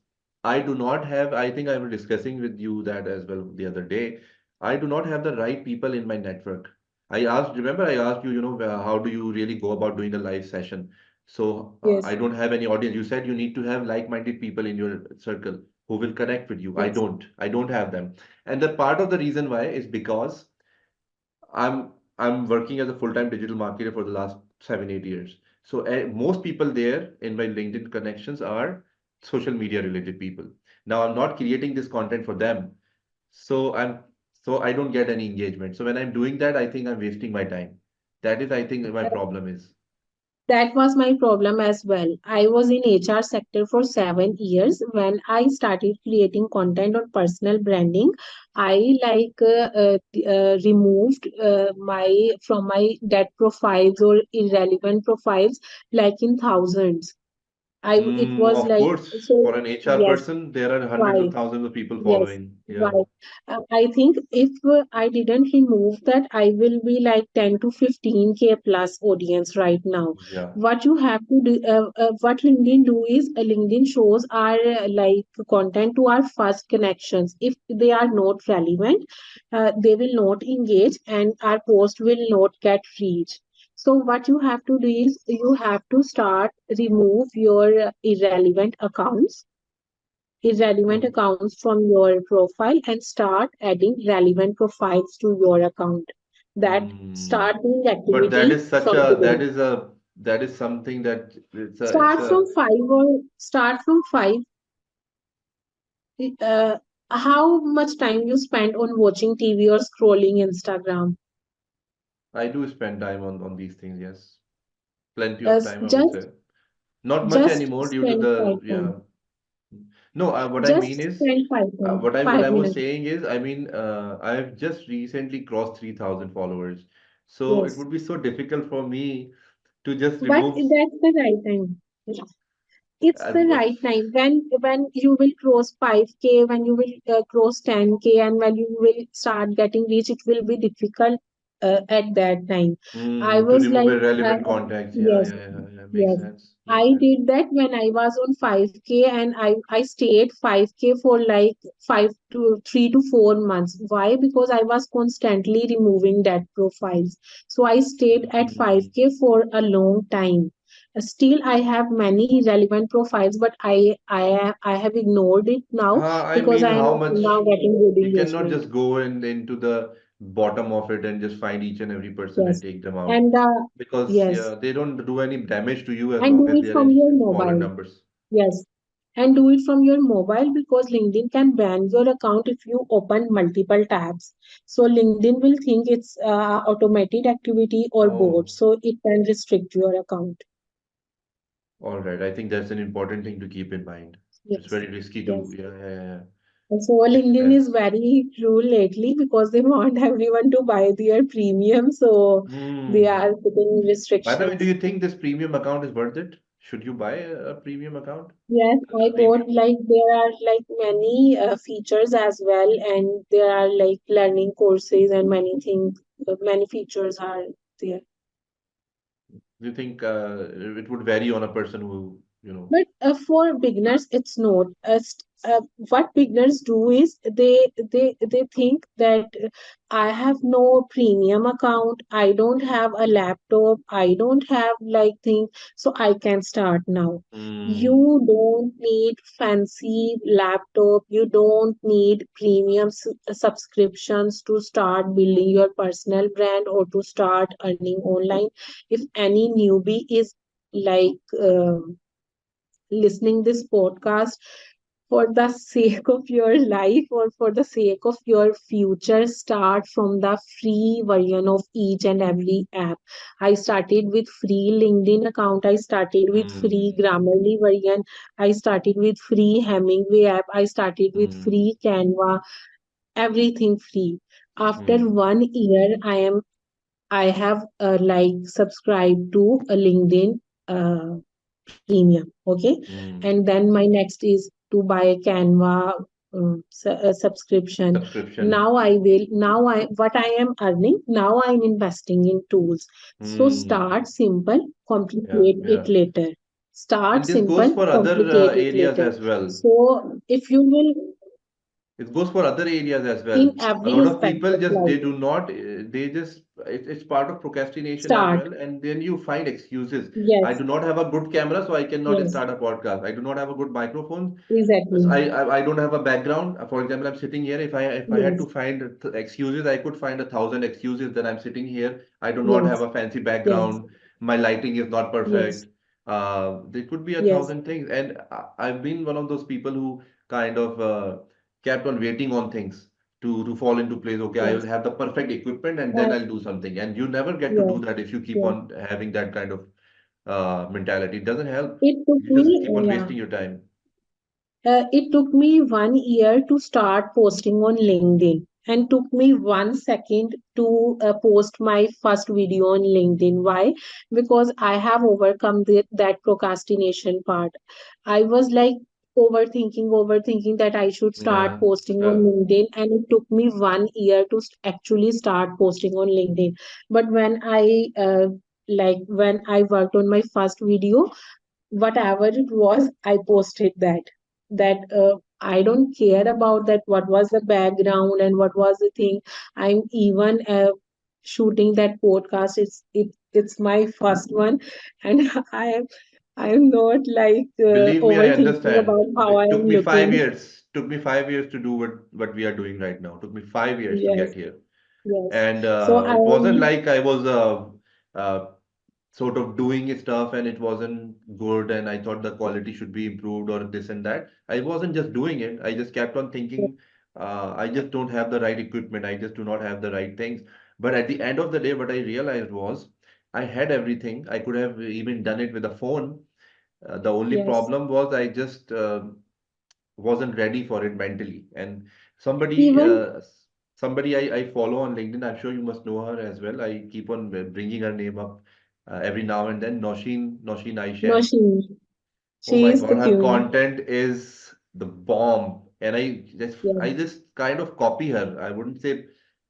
I do not have, I think I was discussing with you that as well the other day. I do not have the right people in my network. Remember, I asked you, how do you really go about doing a live session? So I yes, don't have any audience. You said you need to have like-minded people in your circle who will connect with you. yes, I don't have them. And the part of the reason why is because I'm working as a full-time digital marketer for the last 7, 8 years. So most people there in my LinkedIn connections are social media related people. Now I'm not creating this content for them, so I don't get any engagement. So when I'm doing that, I think I'm wasting my time. That is, I think, my yes. problem is. That was my problem as well. I was in HR sector for 7 years. When I started creating content on personal branding, I removed my from my dead profiles or irrelevant profiles like in thousands. it was Of like, course, so for an HR yes, person, there are hundreds of right. thousands of people Yes, following. Yeah. right. I think if I didn't remove that, I will be like 10 to 15K plus audience right now. Yeah. What you have to do, what LinkedIn do is, LinkedIn shows our like content to our first connections. If they are not relevant, they will not engage and our post will not get reach. So what you have to do is you have to start remove your irrelevant Okay. accounts from your profile and start adding relevant profiles to your account that Hmm. start doing But that activity is such from a today. that is something that it's Start a from five. uh, how much time you spend on watching TV or scrolling Instagram? I do spend time on these things, yes. Plenty of time, I would Just say. Not much just anymore due to spend the, five yeah. time. No, what I mean Just is, spend five time, what five I was minutes. saying is, I mean, I've just recently crossed 3,000 followers. So it Yes, would be so difficult for me to just but remove, that's the right time. It's the but right time when you will cross 5K, when you will cross 10K, and when you will start getting rich, it will be difficult at that time. I to was remove like, irrelevant contacts. Yeah, yes, yeah, yeah, yeah. Makes yes. sense. Makes I sense. did that when I was on 5K, and I stayed 5K for like 3 to 4 months. Why? Because I was constantly removing that profiles. So I stayed at Mm. 5K for a long time. Still, I have many relevant profiles, but I have ignored it now I because mean, I how am now much getting good you cannot engagement. just go into the bottom of it and just find each and every person and Yes, take them out and because yes, yeah, they don't do any damage to you as and long do as it they are from in your smaller mobile. numbers. Yes, and do it from your mobile because LinkedIn can ban your account if you open multiple tabs. So LinkedIn will think it's automated activity or Oh, both, so it can restrict your account. all right. I think that's an important thing to keep in mind. It's Yes, very risky to, yes. yeah, yeah, yeah. And so Makes LinkedIn is sense. very cruel lately because they want everyone to buy their premium, so they Hmm. are putting By the way, do restrictions. you think this premium account is worth it? Should you buy a premium account? Yes, I bought, Premium. like there are like many features as well, and there are like learning courses and many things, many features are there. Do you think it would vary on a person who, But for beginners, it's not. What beginners do is they think that I have no premium account, I don't have a laptop, I don't have like thing, so I can start now. hmm. You don't need fancy laptop. You don't need premium subscriptions to start building your personal brand or to start earning online. If any newbie is like. Listening this podcast for the sake of your life or for the sake of your future, start from the free version of each and every app. I started with free LinkedIn account, I started with Hmm. free Grammarly version, I started with free Hemingway app, I started with Hmm. free Canva, everything free. After Hmm. 1 year I have like subscribed to a LinkedIn premium. Okay, and Hmm. then my next is to buy Canva subscription. Subscription. Now I will. Now I what I am earning. Now I'm investing in tools. So Hmm. start simple, Yeah, complicate it yeah. later. Start And this goes simple, for other complicate it areas later. as well. So if you will, It goes for other areas as well. in A every lot of aspect people of just they life, do not they just it's part of procrastination as start. well, and then you find excuses. I Yes, do not have a good camera, so I cannot yes, start a podcast. I do not have a good microphone. So exactly. I don't have a background. For example, I'm sitting here. If I had to Yes, find excuses, I could find 1,000 excuses that I'm sitting here. I do not have yes, a fancy yes, background. My lighting is not yes, perfect. There could be a yes, thousand things, and I've been one of those people who kind of kept on waiting on things to fall into place. Okay, I will yes. have the perfect equipment, and then Uh, I'll do something. And you never get to yes, do that if you keep yes. on having that kind of mentality. It doesn't help. It took You just me, keep on yeah. wasting your time. It took me 1 year to start posting on LinkedIn. and took me 1 second to post my first video on LinkedIn. Why? Because I have overcome that procrastination part. I was like overthinking that I should start Yeah. posting on LinkedIn, and it took me 1 year to actually start posting on LinkedIn. But when I worked on my first video, whatever it was, I posted that I don't care about that what was the background and what was the thing. I'm even shooting that podcast. It's my first one, and I'm not like Believe me, I overthinking about understand. how I It took am me five looking. years. Took me 5 years to do what we are doing right now. Took me 5 years to get Yes, here. yes. And So I it wasn't am, like I was uh, sort of doing stuff and it wasn't good and I thought the quality should be improved or this and that. I wasn't just doing it. I just kept on thinking, I just don't have the right equipment. I just do not have the right things. But at the end of the day, what I realized was I had everything. I could have even done it with a phone. The only yes. problem was I just wasn't ready for it mentally. And somebody, Even uh, somebody I follow on LinkedIn, I'm sure you must know her as well. I keep on bringing her name up every now and then. Noshin no, Aishan. Oh she my is the God, her queen. content is the bomb, and Yes, I just kind of copy her. I wouldn't say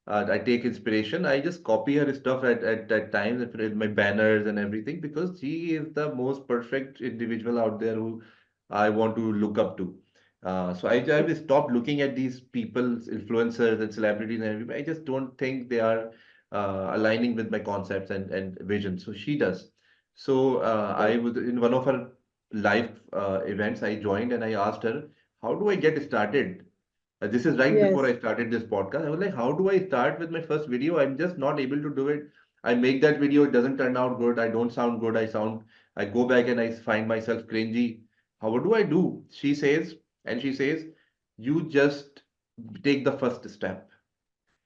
I take inspiration. I just copy her stuff at times in my banners and everything because she is the most perfect individual out there who I want to look up to. So I will stop looking at these people, influencers and celebrities and everybody. I just don't think they are aligning with my concepts and vision. So she does. So yes, I was in one of her live events. I joined and I asked her, "How do I get started?" This is right before yes, I started this podcast. I was like, "How do I start with my first video? I'm just not able to do it. I make that video, it doesn't turn out good. I don't sound good. I go back and I find myself cringy. How what do I do?" She says, "You just take the first step.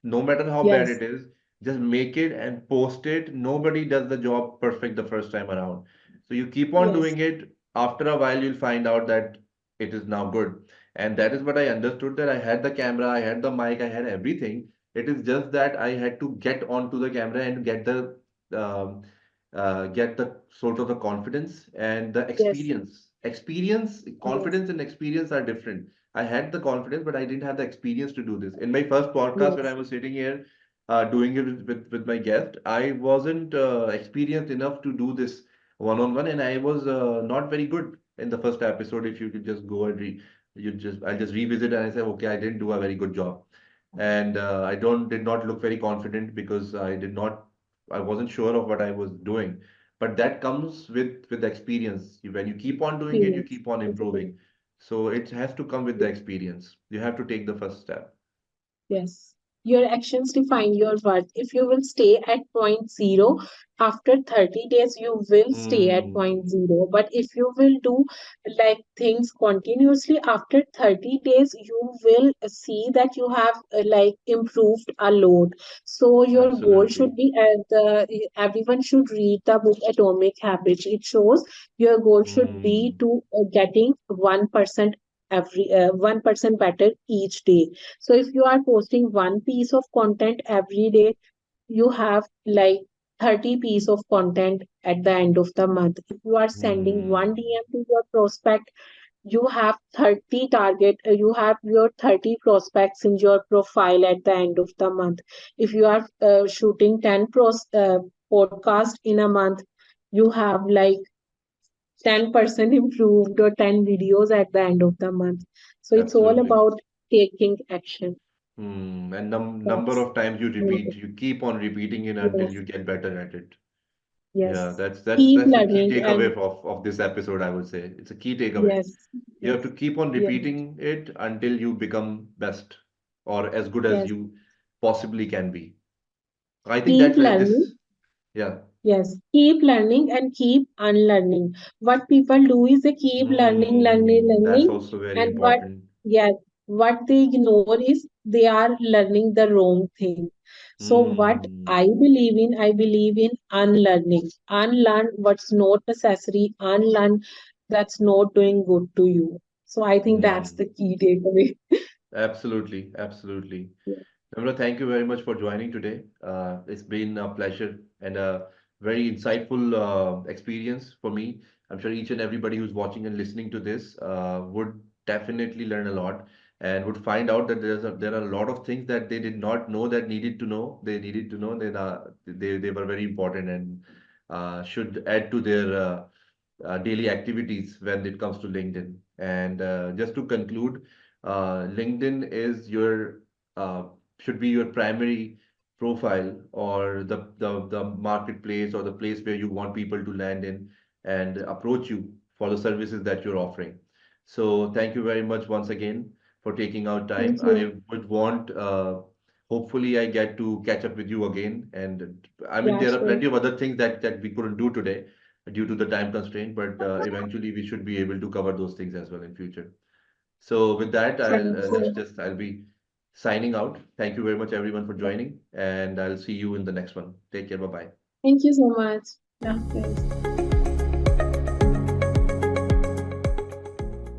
No matter how bad yes, it is, just make it and post it. Nobody does the job perfect the first time around. So you keep on yes, doing it. After a while, you'll find out that it is now good. And that is what I understood that I had the camera, I had the mic, I had everything. It is just that I had to get onto the camera and um, get the sort of the confidence and the yes, experience. Experience, yes, confidence and experience are different. I had the confidence, but I didn't have the experience to do this. In my first podcast, when I yes, was sitting here doing it with my guest, I wasn't experienced enough to do this one-on-one, and I was not very good in the first episode. If you could just go and I'll just revisit and I say, okay, I didn't do a very good job, and I don't did not look very confident because I wasn't sure of what I was doing. But that comes with experience. When you keep on doing it, you experience. keep on Exactly. improving. So it has to come with the experience. You have to take the first step. Yes. Your actions define your worth. If you will stay at point zero, after 30 days, you will stay at Hmm. point zero. But if you will do like things continuously, after 30 days, you will see that you have like improved a lot. So your goal should Absolutely. be everyone should read the book Atomic Habits. It shows your goal should be Hmm. to getting 1% 1% better each day. So if you are posting one piece of content every day, you have like 30 piece of content at the end of the month. If you are sending one Hmm. DM to your prospect, you have your 30 prospects in your profile at the end of the month. If you are shooting 10 podcast in a month, you have like 10% improved or 10 videos at the end of the month. So it's all Absolutely. about taking action. And number That's of times you repeat, amazing. you keep on repeating it until Yes, you get better at it. Yeah, yes. that's Keep that's the key learning takeaway and of this episode, I would say. It's a key takeaway. yes, You have yes, to keep on yes, repeating it until you become best or as good as yes. you possibly can be. I think Keep that learning. this, yeah. Yes, keep learning and keep unlearning. What people do is they keep That's learning, also very and important. yes, what they ignore is they are learning the wrong thing. So what Hmm. I believe in unlearning. Unlearn what's not necessary, unlearn that's not doing good to you. So I think that's Hmm. the key takeaway. Absolutely, absolutely. Namra, thank you very much for joining today. It's been a pleasure and a very insightful experience for me. I'm sure each and everybody who's watching and listening to this would definitely learn a lot and would find out that there are a lot of things that they did not know that needed to know. They needed to know that they were very important and should add to their daily activities when it comes to LinkedIn. And just to conclude, LinkedIn is your uh, should be your primary profile or the marketplace or the place where you want people to land in and approach you for the services that you're offering. So thank you very much once again for taking out time. Thank I you. would want hopefully I get to catch up with you again. And I mean Yeah, there are sure. plenty of other things that we couldn't do today due to the time constraint, but eventually we should be able to cover those things as well in future. So with that, Thank you. I'll be signing out. Thank you very much everyone for joining, and I'll see you in the next one. Take care. Bye bye. Thank you so much. Yeah, guys.